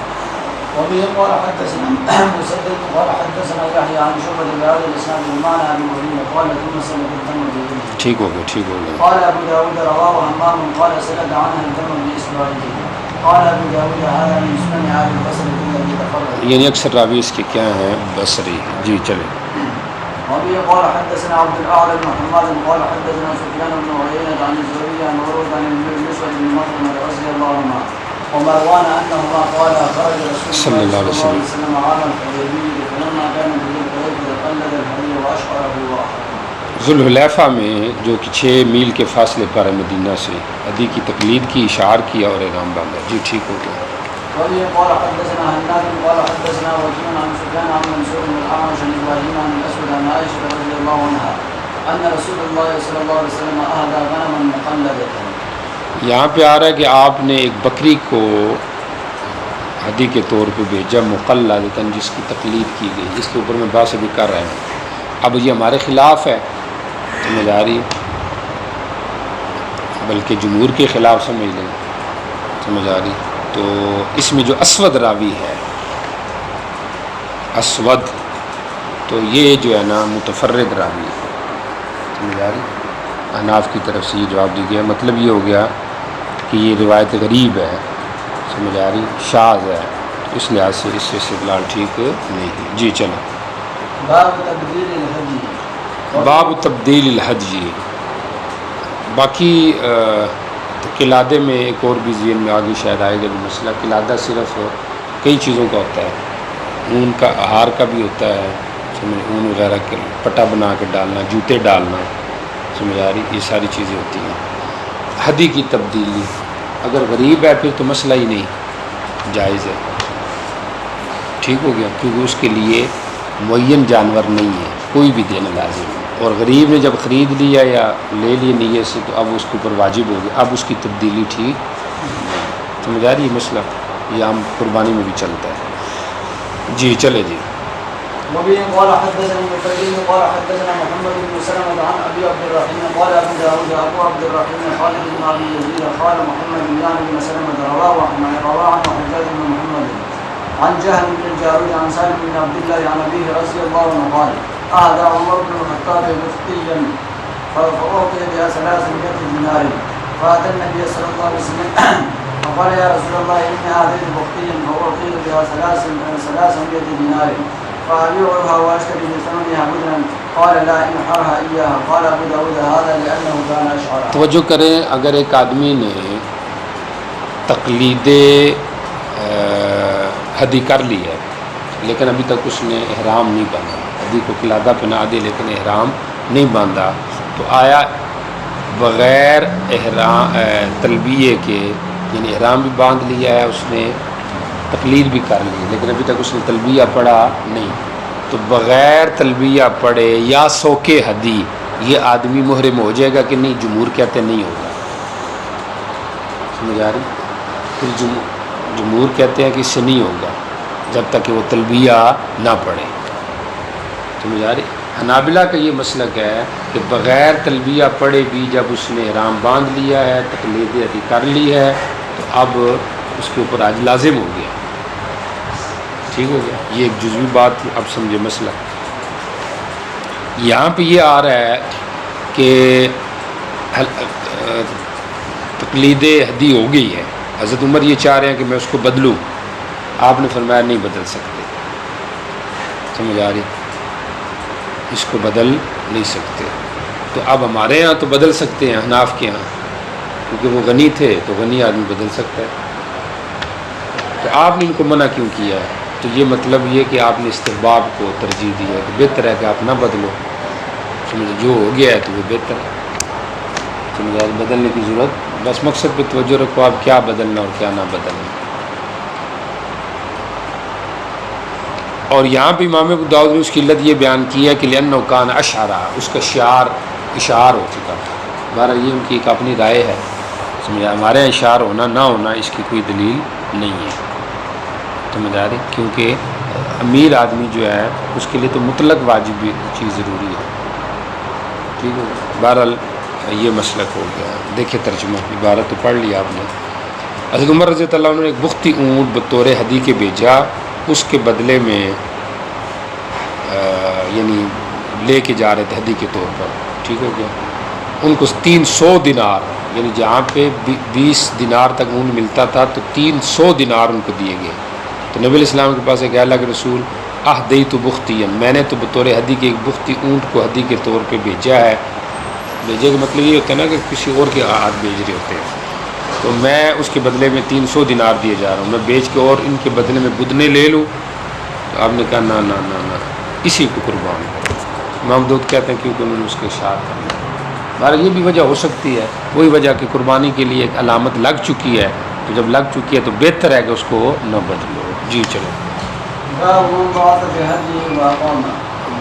وبه قال حدثنا مسدد قال حدثنا يحيى عن شعبة بهذا الاسناد ومعنى ابي المدينة قال ثم سلك الدم به. ٹھیک ہو گیا، ٹھیک ہو گیا۔ قال ابو داود رواه همام قال سلك عنها الدم باسرائيل. قال ابو داود هذا من سنن اهل البصره الذي تفرد. یعنی اکثر راوی اس کے کیا ہیں، بصری۔ جی چلیں۔ وبه قال حدثنا عبد الاعلى بن حماد قال حدثنا سفيان بن عيينة عن الزهري عن عروة عن المسود بن مخرمة رضي الله عنه ومروان انهما قال خرج رسول الله صلى الله عليه وسلم عام الحديبية فلما كان ذو الحليفة قلد الهدي واشعره واحد. ذوالحلیفہ میں جو کہ 6 میل کے فاصلے پر ہے مدینہ سے، ہدی کی تقلید کی، اشعار کیا اور احرام باندھا۔ جی ٹھیک ہو گیا۔ وبه قال حدثنا هناد قال حدثنا وكيع عن سفيان عن منصور بن الاعمش عن ابراهيم عن الاسود عن عائشة رضي الله عنها ان رسول الله صلى الله عليه وسلم اهدى غنما مقلدة. یہاں پہ آ رہا ہے کہ آپ نے ایک بکری کو ہدی کے طور پہ بھیجا، مقلدۃ، جس کی تقلید کی گئی۔ اس کے اوپر میں بحث بھی کر رہے ہیں، اب یہ ہمارے خلاف ہے، سمجھ آ رہی، بلکہ جمہور کے خلاف سمجھ لیں، سمجھ آ رہی۔ تو اس میں جو اسود راوی ہے، اسود، تو یہ جو ہے نا متفرد راوی ہے، سمجھ آ رہی۔ احناف کی طرف سے یہ جواب دی گیا، مطلب یہ ہو گیا کہ یہ روایت غریب ہے، سمجھ آ رہی، شاذ ہے، اس لحاظ سے اس سے استدلال ٹھیک نہیں ہے۔ جی چلیں۔ باب تبدیل الهدي. باب تبدیل الحج۔ باقی قلادے میں ایک اور بھی ذہن میں آگے شاید آئے گا بھی مسئلہ، قلادہ صرف کئی چیزوں کا ہوتا ہے، اون کا، ہار کا بھی ہوتا ہے، سمجھ، اون وغیرہ کے پٹا بنا کے ڈالنا، جوتے ڈالنا، سمجھ آ رہی، یہ ساری چیزیں ہوتی ہیں۔ ہدی کی تبدیلی اگر غریب ہے پھر تو مسئلہ ہی نہیں، جائز ہے۔ ٹھیک ہو گیا، کیونکہ اس کے لیے معین جانور نہیں ہے، کوئی بھی دینا لازم ہے، اور غریب نے جب خرید لیا یا لے لی نیت سے تو اب اس کے اوپر واجب ہو گیا، اب اس کی تبدیلی ٹھیک نہیں۔ سمجھ آ رہی ہے مسئلہ، یہ عام قربانی میں بھی چلتا ہے۔ جی چلے جی۔ وبه قال حدثنا مقيم قال حدثنا محمد بن سلمة عن ابي عبد الرحيم قال ابو داود ابو عبد الرحيم خالد بن ابي يزيد قال محمد بن سلمة رواه عن حجاج بن محمد عن جهم بن الجارود عن سالم بن عبد الله عن ابيه رضي الله عنه قال اهدى عمر بن الخطاب مفتيا فاعطي بها 300 دينار فاتى النبي صلى الله عليه وسلم فقال يا رسول الله اني اهديت مفتيا فاعطيت بها 300 دينار فأبيعها وأشتري بثمنها بدنا قال لا انحرها إياها قال أبو داود هذا لأنه كان أشعر. توجہ کریں، اگر ایک آدمی نے تقلید ہدی کر لی ہے لیکن ابھی تک اس نے احرام نہیں باندھا، ہدی کو قلادہ پہنا دے لیکن احرام نہیں باندھا، تو آیا بغیر احرام تلبیہ کے، یعنی احرام بھی باندھ لیا ہے اس نے، تقلید بھی کر لی لیکن ابھی تک اس نے تلبیہ پڑھا نہیں، تو بغیر تلبیہ پڑھے یا سوکے ہدی یہ آدمی محرم ہو جائے گا کہ نہیں؟ جمہور کہتے نہیں ہوگا، سمجھ آ رہی؟ پھر جمہور کہتے ہیں کہ اس سے نہیں ہوگا جب تک کہ وہ تلبیہ نہ پڑھے، سمجھ آ رہی؟ حنابلہ کا یہ مسلک ہے کہ بغیر تلبیہ پڑھے بھی جب اس نے احرام باندھ لیا ہے، تقلید ہدی کر لی ہے، تو اب اس کے اوپر آج لازم ہو گیا۔ ٹھیک ہو گیا، یہ ایک جزوی بات تھی، اب سمجھے مسئلہ۔ یہاں پہ یہ آ رہا ہے کہ تقلید ہدی ہو گئی ہے، حضرت عمر یہ چاہ رہے ہیں کہ میں اس کو بدلوں، آپ نے فرمایا نہیں بدل سکتے، سمجھ آ رہی؟ اس کو بدل نہیں سکتے، تو اب ہمارے ہاں تو بدل سکتے ہیں، حناف کے ہاں، کیونکہ وہ غنی تھے تو غنی آدمی بدل سکتا ہے، تو آپ نے ان کو منع کیوں کیا ہے؟ تو یہ مطلب یہ کہ آپ نے استحباب کو ترجیح دی ہے کہ بہتر ہے کہ آپ نہ بدلو، سمجھ، جو ہو گیا ہے تو وہ بہتر ہے، سمجھ، بدلنے کی ضرورت، بس مقصد پہ توجہ رکھو، آپ کیا بدلنا اور کیا نہ بدلنا۔ اور یہاں پہ امام ابو داؤد نے اس کی علت یہ بیان کی ہے کہ لأنه كان اشعر، اس کا اشعار ہو چکا تھا، بہرحال یہ ان کی ایک اپنی رائے ہے، سمجھا؟ ہمارے یہاں اشار ہونا نہ ہونا اس کی کوئی دلیل نہیں ہے، سمجھ آ رہی؟ کیونکہ امیر آدمی جو ہے اس کے لیے تو مطلق واجب چیز ضروری ہے، ٹھیک ہے؟ بہرحال یہ مسلک ہو گیا۔ دیکھیں ترجمہ، عبارت تو پڑھ لیا آپ نے۔ حضرت عمر رضی اللہ عنہ نے ایک بختی اونٹ بطور ہدیے بھیجا، اس کے بدلے میں یعنی لے کے جا رہے تھے ہدیے کے طور پر، ٹھیک ہو گیا۔ ان کو 300 دینار، یعنی جہاں پہ 20 دینار تک اونٹ ملتا تھا تو 300 دینار ان کو دیے گئے۔ تو نبی علیہ السلام کے پاس ایک اللہ کے رسول اہدیت بختیا، میں نے تو بطور ہدیے کے ایک بختی اونٹ کو ہدیے کے طور پہ بھیجا ہے۔ بھیجے کا مطلب یہ ہوتا ہے نا کہ کسی اور کے ہاتھ بھیج رہے ہوتے ہیں، تو میں اس کے بدلے میں 300 دینار دیے جا رہا ہوں، میں بیچ کے اور ان کے بدلے میں بدنے لے لوں؟ تو آپ نے کہا نہ نہ نہ نہ، اسی کو قربان کرو۔ امام داؤد کہتے ہیں کیونکہ انہوں نے اس کے اشار کرنا۔ بہرحال یہ بھی وجہ ہو سکتی ہے، وہی وجہ کہ قربانی کے لیے ایک علامت لگ چکی ہے، تو جب لگ چکی ہے تو بہتر ہے کہ اس کو نہ بدلو۔ جی چلو۔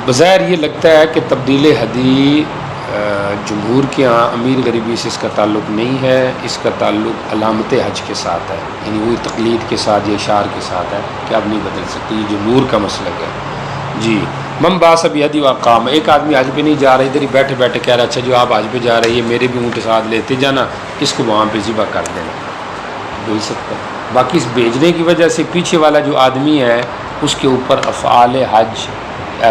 بظاہر یہ لگتا ہے کہ تبدیل ہدی جمہور کے ہاں امیر غریبی سے اس کا تعلق نہیں ہے، اس کا تعلق علامت حج کے ساتھ ہے، یعنی وہی تقلید کے ساتھ یا اشار کے ساتھ ہے کہ آپ نہیں بدل سکتے، یہ جمہور کا مسلک ہے۔ جی من باس ابھی حدی وقام، ایک آدمی حج پہ نہیں جا رہا، ادھر ہی بیٹھے بیٹھے کہہ رہا اچھا جو آپ حج پہ جا رہے ہیں میرے بھی اونٹ ساتھ لیتے جانا، اس کو وہاں پہ ذبح کر دینا، بھیج سکتا ہے۔ باقی اس بھیجنے کی وجہ سے پیچھے والا جو آدمی ہے اس کے اوپر افعال حج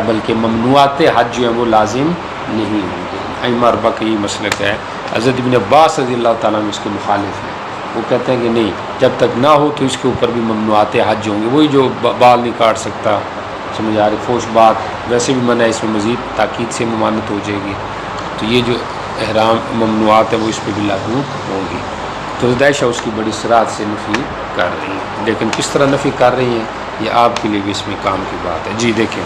بلکہ ممنوعات حج جو ہیں وہ لازم نہیں ہوں گے۔ ائمہ اربعہ کا یہ مسلک ہے۔ حضرت ابن عباس رضی اللہ تعالیٰ عنہ اس کے مخالف ہیں، وہ کہتے ہیں کہ نہیں، جب تک نہ ہو تو اس کے اوپر بھی ممنوعات حج ہوں گے، وہی جو بال نہیں کاٹ سکتا، سمجھ آ رہی، فوش بات ویسے بھی منع ہے، اس میں مزید تاکید سے ممانعت ہو جائے گی، تو یہ جو احرام ممنوعات ہے وہ اس پہ بھی لاگو ہوں گی۔ تو عائشہ اس کی بڑی صراحت سے نفی کر رہی ہیں، لیکن کس طرح نفی کر رہی ہیں یہ آپ کے لیے بھی اس میں کام کی بات ہے۔ جی دیکھیں۔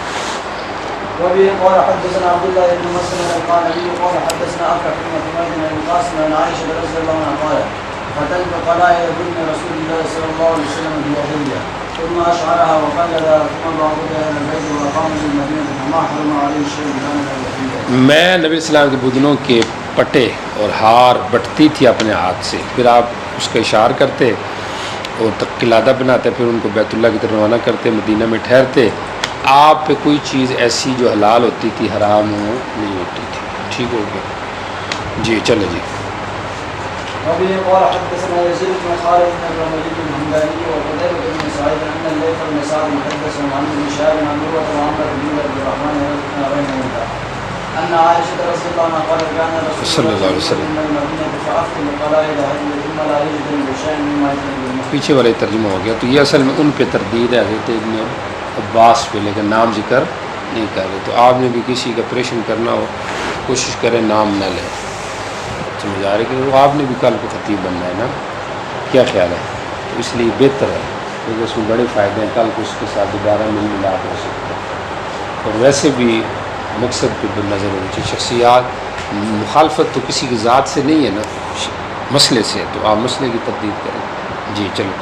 وبه قال حدثنا عبد الله بن مسلم قال ابي قال حدثنا اكثر من حميد بن القاسم عن عائشه رضي الله عنها قالت فتلك قلائد ابن رسول الله صلى الله عليه وسلم بالجاهليه ثم اشعرها وقلدها ثم بعضها الى البيت وقام بالمدينه فما حرم عليه شيء كان الجاهليه۔ میں نبی علیہ السلام کے بدنوں کے پٹے اور ہار بٹتی تھی اپنے ہاتھ سے، پھر آپ اس کا اشار کرتے اور قلادہ بناتے، پھر ان کو بیت اللہ کی طرف روانہ کرتے، مدینہ میں ٹھہرتے، آپ پہ کوئی چیز ایسی جو حلال ہوتی تھی حرام نہیں ہوتی تھی۔ ٹھیک ہو گیا؟ جی چلو جی۔ وبه قال حدثنا يزيد بن خالد بن الرملي الهمداني وقتيبة بن سعيد أن الليث بن سعد حدثهم عن ابن شهاب عن عروة وعمر بن عبد الرحمن رضي الله أن عائشة رضي الله عنها قالت كان رسول الله صلى الله عليه وسلم من المدينة فأفتى بقلائد هدي ثم لا يجد بشيء مما يجد۔ پیچھے والے ترجمہ ہو گیا، تو یہ اصل میں ان پہ تردید ہے حضرت ابن عباس پہ، لیکن نام ذکر نہیں کر رہے۔ تو آپ نے بھی کسی کا آپریشن کرنا ہو کوشش کریں نام نہ لیں، سمجھ آ رہے کہ وہ آپ نے بھی کل کو خطیب بننا ہے نا، کیا خیال ہے؟ تو اس لیے بہتر ہے کیونکہ اس میں بڑے فائدے ہیں، کل کو اس کے ساتھ دوبارہ مل ملاپ ہو سکتا ہے، اور ویسے بھی مقصد پہ نظر ہونی چاہیے۔ شخصیات مخالفت تو کسی کی ذات سے نہیں ہے نا، مسئلے سے، تو آپ مسئلے کی تردید کریں۔ جی چلو۔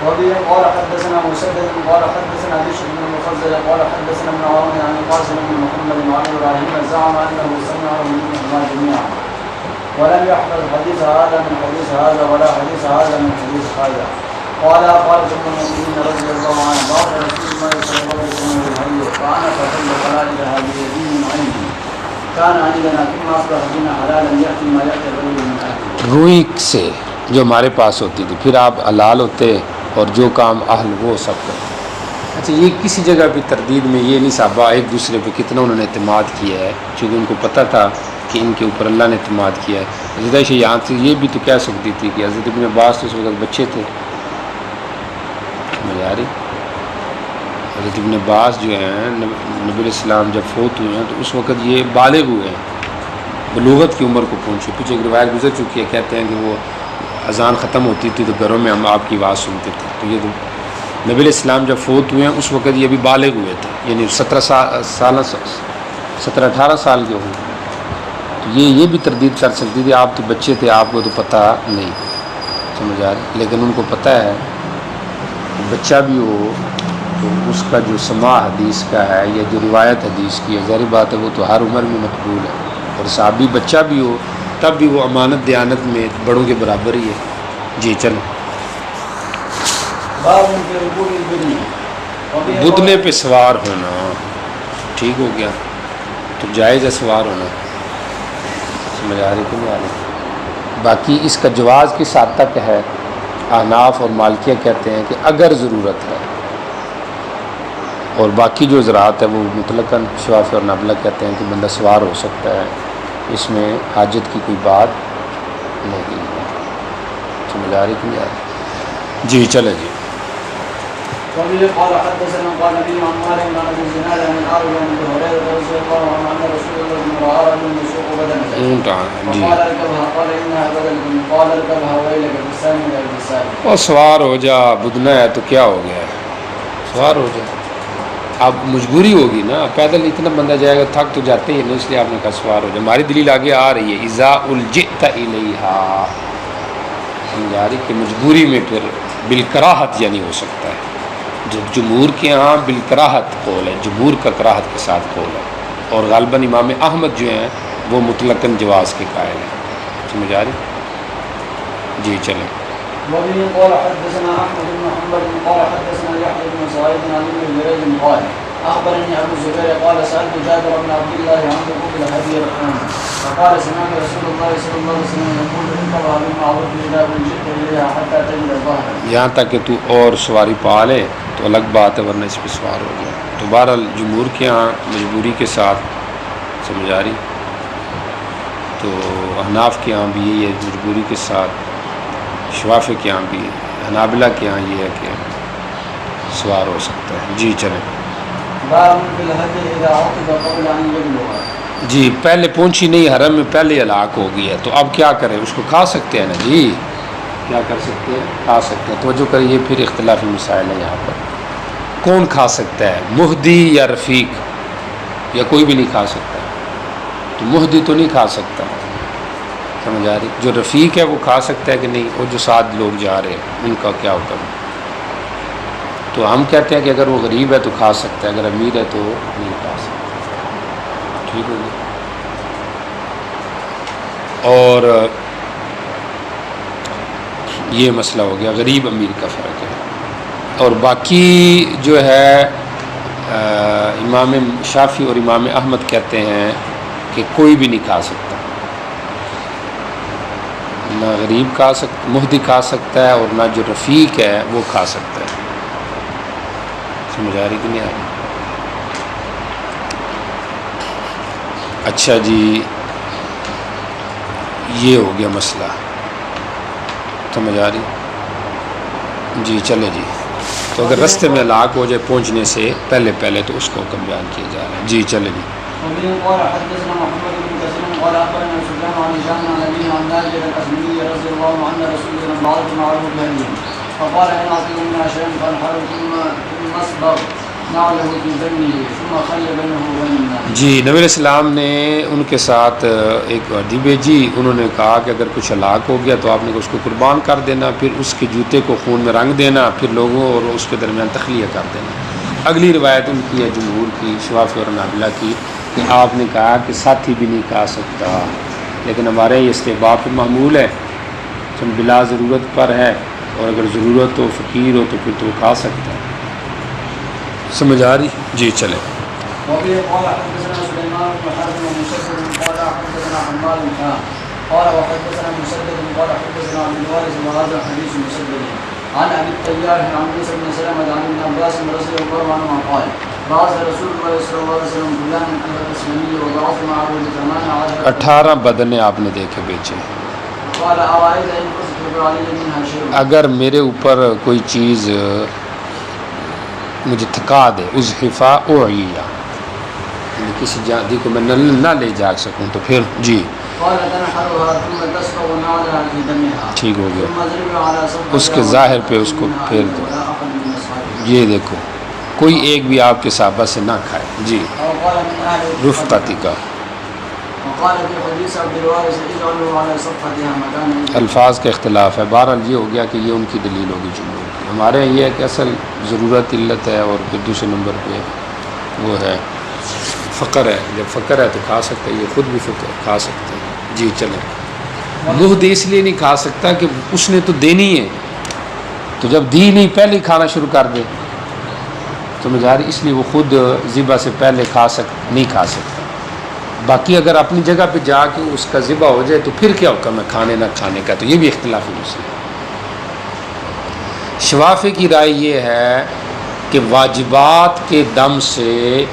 وبه قال حدثنا مسدد قال حدثنا بشر بن المفضل قال حدثنا ابن عون عن القاسم بن محمد وعن ابراهيم زعم انه سمعه منهما جميعا ولم يحفظ حديث هذا من حديث هذا ولا حديث هذا من حديث هذا قال قالت ام المؤمنين رضي الله عنها بعض رسول الله صلى الله عليه وسلم بالهدي فانا فحل قلائد هذه يدين من عندي كان عندنا ثم اصبح بنا حلالا ياتي ما ياتي الرجل من اهله۔ روئی سے جو ہمارے پاس ہوتی تھی، پھر آپ حلال ہوتے اور جو کام اہل وہ سب کرتے۔ اچھا یہ کسی جگہ بھی تردید میں یہ نہیں صحابہ ایک دوسرے پہ کتنا انہوں نے اعتماد کیا ہے، چونکہ ان کو پتہ تھا کہ ان کے اوپر اللہ نے اعتماد کیا ہے۔ حضرت عائشہ یہاں سے یہ بھی تو کہہ سکتی تھی کہ حضرت ابن عباس تو اس وقت بچے تھے، سمجھ آ رہی؟ حضرت ابن عباس جو ہیں نبی علیہ السلام جب فوت ہوئے ہیں تو اس وقت یہ بالغ ہوئے ہیں، بلوغت کی عمر کو پہنچے۔ پیچھے ایک روایت گزر چکی ہے، کہتے ہیں کہ وہ اذان ختم ہوتی تھی تو گھروں میں ہم آپ کی آواز سنتے تھے، تو یہ تو نبی علیہ السلام جب فوت ہوئے ہیں اس وقت یہ بھی بالغ ہوئے تھے، یعنی 17-18 سال کے ہوئے، تو یہ بھی تردید کر سکتی تھی آپ تو بچے تھے، آپ کو تو پتہ نہیں، سمجھ آ رہی؟ لیکن ان کو پتہ ہے بچہ بھی ہو تو اس کا جو سماع حدیث کا ہے یا جو روایت حدیث کی ہے، ظاہر بات ہے وہ تو ہر عمر میں مقبول ہے، اور صحابی بچہ بھی ہو تب بھی وہ امانت دیانت میں بڑوں کے برابر ہی ہے۔ جی چلو، باب في ركوب البدن بدنے پہ سوار ہونا ٹھیک ہو گیا، تو جائز ہے سوار ہونا، سمجھ آ رہی کہ نہیں آ رہی؟ باقی اس کا جواز کس حد تک ہے، احناف اور مالکیہ کہتے ہیں کہ اگر ضرورت ہے، اور باقی جو حضرات ہے وہ مطلقاً شوافی اور نابلہ کہتے ہیں کہ بندہ سوار ہو سکتا ہے، اس میں حاجت کی کوئی بات نہیں ہے، سمجھ آ رہی کہ نہیں آ رہی؟ جی چلے جی۔ وبه قال حدثنا قال نبي عن مالك عن ابي الزناد عن الأعرج عن ابي هريره رضي الله عنه ان رسول الله صلى الله عليه وسلم يسوق بدنه جی، فقال اركبها قال انها بدنه قال اركبها ويلك بالسالم الى بالسالم، اور سوار ہو جا، بدنا ہے تو کیا ہو گیا، سوار ہو جا، اب مجبوری ہوگی نا، پیدل اتنا بندہ جائے گا تھک تو جاتے ہی نہیں، اس لیے آپ نے کہا سوار ہو جا۔ ہماری دلیل آگے آ رہی ہے، اذا الجئت الیہا، سمجھا رہی کہ مجبوری میں پھر بالکراہت یعنی ہو سکتا ہے، جمہور کے ہاں بالکراہت قول ہے، جمہور کا کراہت کے ساتھ قول ہے، اور غالباً امام احمد جو ہیں وہ مطلقاً جواز کے قائل ہیں، سمجھ آ رہی؟ جی چلیں۔ وبه قال حدثنا احمد بن حنبل قال حدثنا يحيى بن سعيد عن ابن جريج قال اخبرني ابو الزبير قال سالت جابر بن عبد الله عن ركوب الهدي فقال سمعت رسول الله صلى الله عليه وسلم يقول اركبها بالمعروف اذا جئت اليها حتى تجد الظهر، یہاں تک کہ تو اور سواری پا لے تو الگ بات ہے، ورنہ اس پہ سوار ہو جائے۔ تو بہرحال جمہور کے ہاں مجبوری کے ساتھ، سمجھ آ رہی؟ تو احناف کے ہاں بھی یہی ہے مجبوری کے ساتھ، شوافی کے ہاں بھی، حنابلہ کے ہاں یہ ہے کہ سوار ہو سکتا ہے۔ جی چلیں۔ باب في الهدي اذا عقب قبل ان يبلغ، جی پہلے پہنچی نہیں، حرم میں پہلے ہلاک ہو گئی ہے، تو اب کیا کریں، اس کو کھا سکتے ہیں نا؟ جی کیا کر سکتے ہیں؟ کھا سکتے ہیں۔ توجہ کریے، پھر اختلافی مسائل ہے یہاں پر، کون کھا سکتا ہے، مہدی یا رفیق، یا کوئی بھی نہیں کھا سکتا؟ تو مہدی تو نہیں کھا سکتا، سمجھ آ رہی؟ جو رفیق ہے وہ کھا سکتا ہے کہ نہیں، وہ جو ساتھ لوگ جا رہے ہیں ان کا کیا حکم ہے؟ تو ہم کہتے ہیں کہ اگر وہ غریب ہے تو کھا سکتا ہے، اگر امیر ہے تو نہیں کھا سکتا، ٹھیک ہو گیا۔ اور یہ مسئلہ ہو گیا غریب امیر کا فرق ہے، اور باقی جو ہے امام شافعی اور امام احمد کہتے ہیں کہ کوئی بھی نہیں کھا سکتا، نہ غریب کھا سکتا، مہدی کھا سکتا ہے، اور نہ جو رفیق ہے وہ کھا سکتا ہے، سمجھ آ رہی کہ نہیں آ رہی؟ اچھا جی، یہ ہو گیا مسئلہ، سمجھ آ رہی؟ جی چلے جی۔ تو اگر رستے میں ہلاک ہو جائے پہنچنے سے پہلے تو اس کو حکم بیان کیا جا رہا ہے۔ جی چلے جی۔ وبه قال حدثنا محمد بن كثير قال اخبرنا سفيان عن هشام عن ابي عن نافع الاسلمي رضي الله عنه ان رسول الله بعث معه بهدي فقال ان اعطيكم من شيء فانحر ثم اصبغ نعله في ذنه ثم خل بينه وبين الناس۔ جی نبی علیہ السلام نے ان کے ساتھ ایک ہدی بھیجی، انہوں نے کہا کہ اگر کچھ ہلاک ہو گیا تو آپ نے اس کو قربان کر دینا، پھر اس کے جوتے کو خون میں رنگ دینا، پھر لوگوں اور اس کے درمیان تخلیہ کر دینا۔ اگلی روایت ان کی ہے جمہور کی، شوافی اور حنابلہ کی، کہ آپ نے کہا کہ ساتھی بھی نہیں کھا سکتا، لیکن ہمارے یہ استحباب پہ معمول ہے، چند بلا ضرورت پر ہے، اور اگر ضرورت ہو فقیر ہو تو پھر تو کھا سکتا ہے، سمجھ آ رہی؟ جی چلیں۔ وبه قال حدثنا سليمان بن حرب ومسدد قال حدثنا حماد قال وحدثنا مسدد قال حدثنا عبد الوارث وهذا حديث مسدد عن ابي الطيار عن عيسى بن سلمة عن ابن عباس رضي الله عنهما قال بعث رسول الله صلى الله عليه وسلم غلاما الاسلمي وبعث معه ب18 18 بدنے آپ نے دیکھے بیچے۔ قال ارايت ان كنت علي منها شيء، اگر میرے اوپر کوئی چیز مجھے تھکا دے، ازحفا اوعیا، یعنی کسی جادی کو میں نہ لے جا سکوں تو پھر جی قال تنحرها ثم تصفغ نعلها في دمها ٹھیک ہو گیا، ثم ضرب على صفحها اس کے ظاہر پہ اس کو پھیر دو۔ ولا احد من اصحابه، یہ دیکھو کوئی ایک بھی آپ کے صحابہ سے نہ کھائے، جی او قال من اهل رفقتی کا وقال في حديث عبد الوارث اجعلوا على صفحتها مكانا، الفاظ کا اختلاف ہے، بہرحال یہ ہو گیا کہ یہ ان کی دلیل ہوگی جمہور کی۔ ہمارے یہ ہے کہ اصل ضرورت علت ہے، اور پھر دوسرے نمبر پہ وہ ہے فقر ہے، جب فقر ہے تو کھا سکتے ہیں، یہ خود بھی فقر کھا سکتے ہیں۔ جی چلیں۔ مہد اس لیے نہیں کھا سکتا کہ اس نے تو دینی ہے، تو جب دی نہیں پہلے ہی کھانا شروع کر دے تو مجاری، اس لیے وہ خود ذبح سے پہلے نہیں کھا سکتا۔ باقی اگر اپنی جگہ پہ جا کے اس کا ذبح ہو جائے تو پھر کیا حکم ہے کھانے نہ کھانے کا، تو یہ بھی اختلافی مسئلہ ہے۔ شوافی کی رائے یہ ہے کہ واجبات کے دم سے،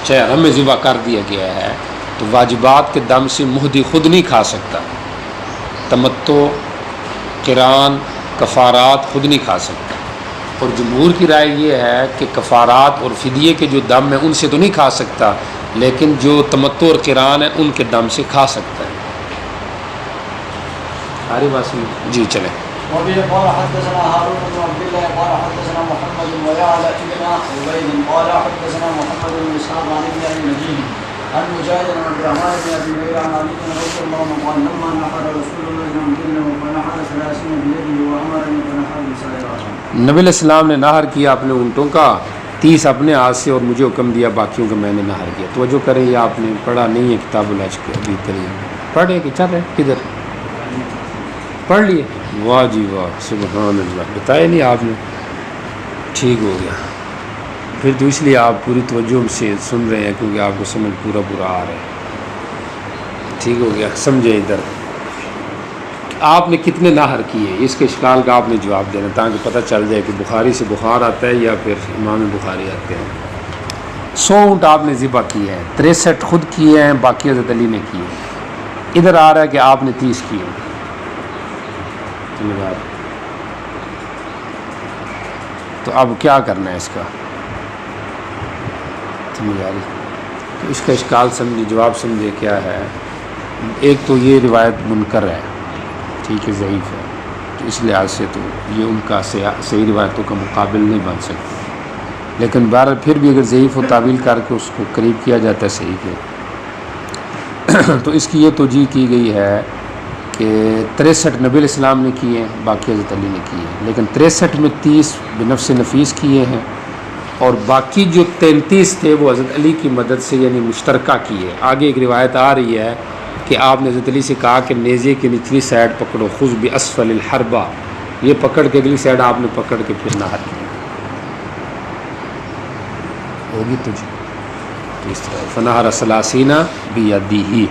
چاہے حرم میں ذبح کر دیا گیا ہے تو واجبات کے دم سے مہدی خود نہیں کھا سکتا، تمتع، قران، کفارات خود نہیں کھا سکتا۔ اور جمہور کی رائے یہ ہے کہ کفارات اور فدیے کے جو دم ہیں ان سے تو نہیں کھا سکتا، لیکن جو تمتع اور قران ہیں ان کے دم سے کھا سکتا ہے۔ ساری بات سمجھ جی چلیں۔ وبه قال حدثنا هارون بن عبد الله قال حدثنا محمد ويعلى ابن عبيد قال حدثنا محمد بن اسحاق عن ابن ابي نجيب عن مجاهد بن عبد الرحمن بن ابي هريره عن علي بن رضي الله عنه قال لما نحر رسول الله صلى الله عليه وسلم فنحر 30 بيده وامرني فنحر بسائرها۔ نبی علیہ السلام نے نہر کیا اپنے اونٹوں کا 30 اپنے ہاتھ سے، اور مجھے حکم دیا باقیوں کا میں نے نہر کیا۔ توجہ کریں، یہ آپ نے پڑھا نہیں ہے کتاب الحج کے، ابھی کریے پڑھے کہ چل رہے کدھر پڑھ لیے؟ واہ جی واہ، سبحان اللہ، بتایا نہیں آپ نے، ٹھیک ہو گیا۔ پھر تو اس لیے آپ پوری توجہ سے سن رہے ہیں کیونکہ آپ کو سمجھ پورا آ رہا ہے، ٹھیک ہو گیا۔ سمجھے ادھر آپ نے کتنے نہر کیے، اس کے اشکال کا آپ نے جواب دینا تاکہ پتہ چل جائے کہ بخاری سے بخار آتا ہے یا پھر امام بخاری آتے ہیں۔ 100 اونٹ آپ نے ذبح کیے ہیں، 63 خود کیے ہیں، باقی حضرت علی نے کیے۔ ادھر آ رہا ہے کہ آپ نے 30 کیے۔ تو اب کیا کرنا ہے اس کا؟ تو اس کا اشکال سمجھے، جواب سمجھے کیا ہے۔ ایک تو یہ روایت منکر ہے، ٹھیک ہے، ضعیف ہے، تو اس لحاظ سے تو یہ ان کا صحیح روایتوں کا مقابل نہیں بن سکتا، لیکن بہرحال پھر بھی اگر ضعیف و تعویل کر کے اس کو قریب کیا جاتا ہے صحیح کے، تو اس کی یہ توجیہ کی گئی ہے کہ 63 نبی علیہ السلام نے کیے ہیں، باقی حضرت علی نے کیے ہیں، لیکن 63 میں 30 بنفس نفیس کیے ہیں، اور باقی جو 33 تھے وہ حضرت علی کی مدد سے یعنی مشترکہ کیے۔ آگے ایک روایت آ رہی ہے کہ آپ نے حضرت علی سے کہا کہ نیزے کی نچلی سائڈ پکڑو، خذ باسفل الحربہ، یہ پکڑ کے اگلی سائڈ آپ نے پکڑ کے پھر نہر کی ہوگی تجھے، تو اس طرح فنہر 30 بیدہ،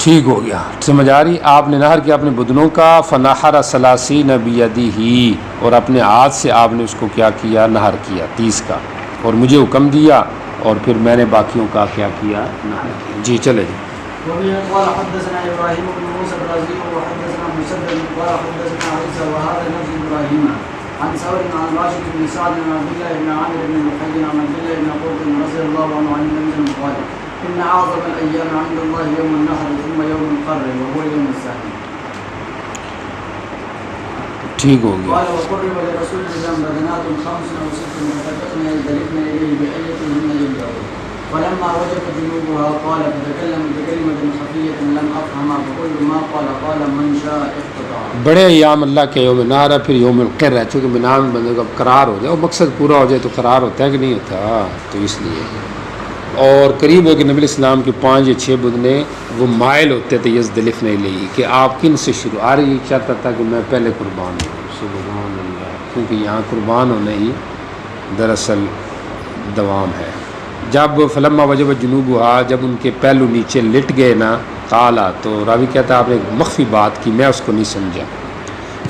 ٹھیک ہو گیا، سمجھ آ رہی؟ آپ نے نہر کیا اپنے بدنوں کا، فنحر 30 بیدہ، اور اپنے ہاتھ سے آپ نے اس کو کیا کیا، نہر کیا 30 کا، اور مجھے حکم دیا اور پھر میں نے باقیوں کا کیا کیا، نہر کیا۔ جی چلے جی۔ وبه قال حدثنا ابراهيم بن موسى الرازي وحدثنا مسدد قال حدثنا عيسى وهذا نفس ابراهيم عن ثور عن راشد بن سعد عن عبد الله بن عامر بن لحي عن عبد الله بن قرط رضي الله عنه عن النبي قال ان اعظم الايام عند الله يوم النحر ثم يوم القر وهو يوم السبت۔ ٹھیک ہو گیا۔ قال وقرب لرسول الله بدنات 5 أو 6 فاتقن يذلفن اليه بايتهن يبدأ فلما وجب جنوبها قال فتكلم بكلمة خفية لم أفهمها فقلت ما قال قال من شاء اقتطع۔ بڑے ایام اللہ کے یوم نہر ہے، پھر یوم القر ہے، چونکہ بنا میں بندے کو قرار ہو جائے، وہ مقصد پورا ہو جائے تو قرار ہوتا ہے کہ نہیں ہوتا، تو اس لیے۔ اور قریب ہو کہ نبی الاسلام کے 5 یا 6 بدنے وہ مائل ہوتے تھے یزدلف نہیں لی کہ آپ کن سے شروع، آ رہی چاہتا تھا کہ میں پہلے قربان ہوں، سبحان اللہ، کیونکہ یہاں قربان ہونا ہی دراصل دوام ہے۔ جب فلما وجب جنوب ہوا، جب ان کے پہلو نیچے لٹ گئے نا، قالا، تو راوی کہتا ہے آپ نے ایک مخفی بات کی، میں اس کو نہیں سمجھا،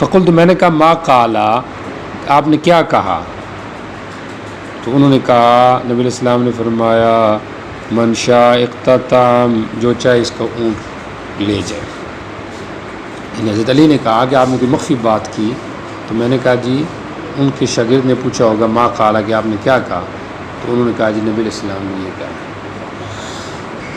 فقلت، تو میں نے کہا ما قالا، آپ نے کیا کہا؟ تو انہوں نے کہا، نبی علیہ السلام نے فرمایا من شاء اقتطع، جو چاہے اس کا اونٹ لے جائے۔ حضرت علی نے کہا کہ آپ نے کوئی مخفی بات کی، تو میں نے کہا جی، ان کے شاگرد نے پوچھا ہوگا ما قالا کہ آپ نے کیا کہا، تو انہوں نے کہا جی نبی علیہ السلام نے یہ کہا،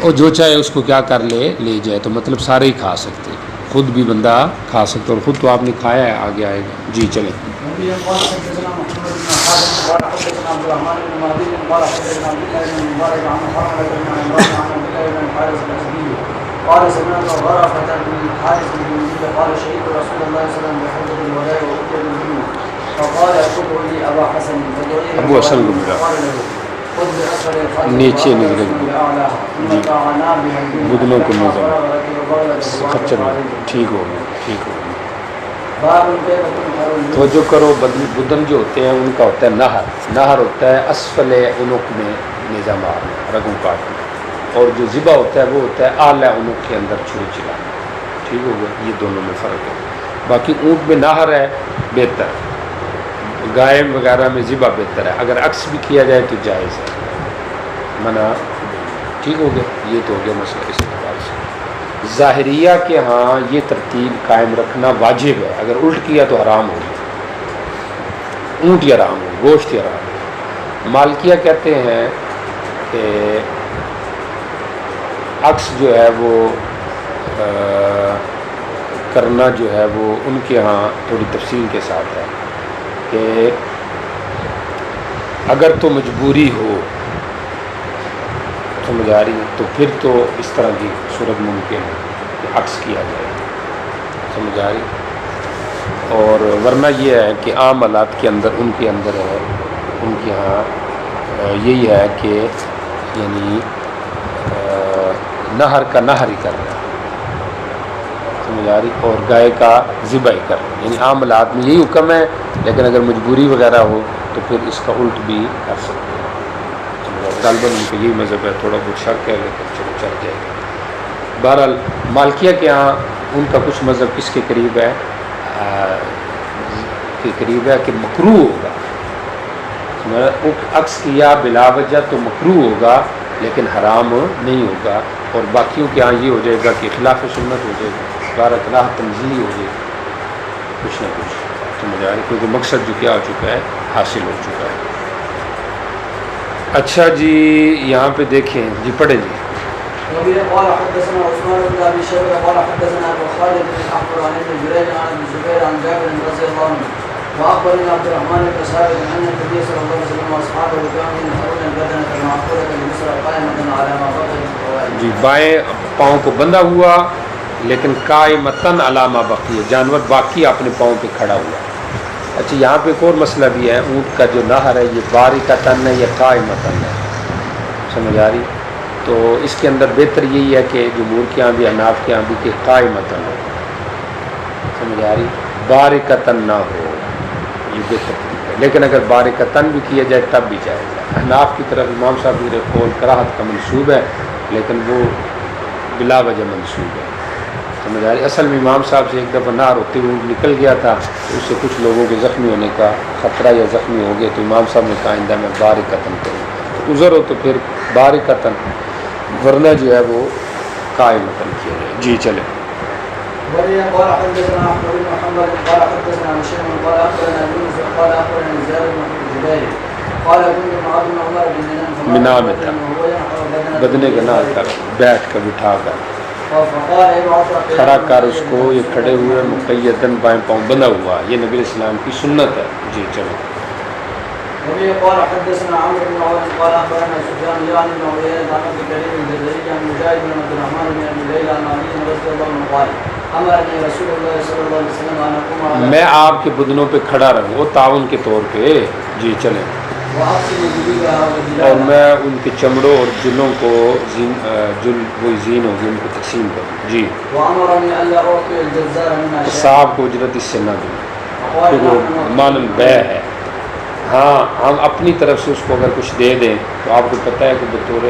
اور جو چاہے اس کو کیا کر لے جائے، تو مطلب سارے ہی کھا سکتے، خود بھی بندہ کھا سکتا، اور خود تو آپ نے کھایا ہے، آگے آئے گا۔ جی چلیں۔ قال سمعت غرفة بن الحارث الجندي قال شهدت رسول الله صلى الله عليه وسلم بحجة الوداع وأتي بالجنوب فقال اتركوا لي أبا حسن ابو حسن کو ملا، قال له خذ بأسفل الخلق نیچے وأخذ نزل رسول بأعلاها ثم جی طعنا بها بدنوں کو فلما نظم فرغ ركب بغلة خچر ووقف میں عليه. ٹھیک ہو گیا ٹھیک ہو گیا باب كيف تنحر توجہ کرو بدن جو ہوتے ہیں ان کا ہوتا ہے نہر نہر ہوتا ہے اسفل عنق میں نظام رگوں کاٹنا اور جو ذبح ہوتا ہے وہ ہوتا ہے اعلیٰ عنق کے اندر چھری چلانا ٹھیک ہو گیا یہ دونوں میں فرق ہے باقی اونٹ میں نہر ہے بہتر گائے وغیرہ میں ذبح بہتر ہے اگر عکس بھی کیا جائے تو جائز ہے منع ٹھیک ہو گیا یہ تو ہو گیا مسئلہ اس اعتبار سے ظاہریہ کے ہاں یہ ترتیب قائم رکھنا واجب ہے اگر الٹ کیا تو حرام ہو گیا اونٹ ہی حرام ہو گوشت ہی حرام ہو مالکیہ کہتے ہیں کہ عکس جو ہے وہ کرنا جو ہے وہ ان کے ہاں تھوڑی تفصیل کے ساتھ ہے کہ اگر تو مجبوری ہو سمجھ آ رہی ہے تو پھر تو اس طرح کی صورت ممکن ہے کہ عکس کیا جائے سمجھ آ رہی اور ورنہ یہ ہے کہ عام حالات کے اندر ان کے اندر ہے ان کے ہاں یہی ہے کہ یعنی نہر کا نہر ہی کر رہا ہے سمجھ آ رہی اور گائے کا ذبح ہی کر رہا ہے یعنی عام حالات میں یہی حکم ہے لیکن اگر مجبوری وغیرہ ہو تو پھر اس کا الٹ بھی کر سکتے ہیں غالباً ان کا یہی مذہب ہے تھوڑا بہت شک ہے لیکن چلو چل جائے گا بہرحال مالکیہ کے ہاں ان کا کچھ مذہب کس کے قریب ہے کہ مکروہ ہوگا عکس کیا بلا وجہ تو مکروہ ہوگا لیکن حرام نہیں ہوگا اور باقیوں کے ہاں یہ ہو جائے گا کہ خلاف سنت ہو جائے گا بارکراہ تنزیہی ہو جائے گا کچھ نہ کچھ سمجھ آ رہی کیونکہ مقصد جو کیا ہو چکا ہے حاصل ہو چکا ہے اچھا جی یہاں پہ دیکھیں جی پڑھیں جی وبه قال حدثنا عثمان بن ابي شيبه قال حدثنا ابو خالد بن احمر عن ابن جريج عن ابن الزبير عن جابر رضي الله عنه واخبرني عبد الرحمن بن ثابت ان النبي صلى الله عليه وسلم واصحابه كانوا ينحرون البدنه المعقوله اليسرى قائمه على ما بقي من الفوائد. جی بائیں پاؤں کو بندھا ہوا لیکن قائمتن علامہ بقی ہے جانور باقی اپنے پاؤں پہ کھڑا ہوا. اچھا یہاں پہ ایک اور مسئلہ بھی ہے اونٹ کا جو نہر ہے یہ باریکتن ہے یا قائمتن ہے سمجھ آ رہی تو اس کے اندر بہتر یہی ہے کہ جمہور کے یہاں بھی حناف کے یہاں بھی کہ قائمتن ہو سمجھ آ رہی باریکتن نہ ہو یہ بہتر ہے لیکن اگر باریکتن بھی کیا جائے تب بھی جائے گا. حناف کی طرف امام صاحب کی طرف قول کراہت کا منسوب ہے لیکن وہ بلا وجہ منسوب ہے سمجھ آ رہی. اصل میں امام صاحب سے ایک دفعہ نہر ہوتے ہوئے نکل گیا تھا تو اس سے کچھ لوگوں کے زخمی ہونے کا خطرہ یا زخمی ہو گئے تو امام صاحب نے کہا آئندہ میں باریکتن کروں عذر ہو تو پھر باریکتن ورنہ جو ہے وہ قائمتن کیا جائے. جی چلیں وبه قال حدثنا احمد بن محمد قال حدثنا هشام قال اخبرنا يونس قال اخبرنا زياد بن جبير قال كنت مع ابن عمر بن منام بدنے کا نہ کر بیٹھ کر بٹھا کر کھڑا کر اس کو یہ کھڑے ہوئے مقیدن بائیں پاؤں بندھا ہوا یہ نبی اسلام کی سنت ہے. جی چلو وبه قال حدثنا عمرو بن عون قال اخبرنا سفيان يعني بن عيينة عن ابي كريم الجزري عن مجاهد بن عبد الرحمن بن ابي ليلى عن علي رضي الله عنه قال امرني رسول الله صلى الله عليه وسلم ان اقوم على میں آپ کے بدنوں پہ کھڑا رہوں تعاون کے طور پہ. جی چلیں اور میں ان کے چمڑوں اور جلوں کو جل وہی زین ہوگی ان کو تقسیم کروں. جی صاحب کو اجرت اس سے نہ دوں کیونکہ مانن بے ہے. ہاں ہم اپنی طرف سے اس کو اگر کچھ دے دیں تو آپ کو پتہ ہے کہ بطور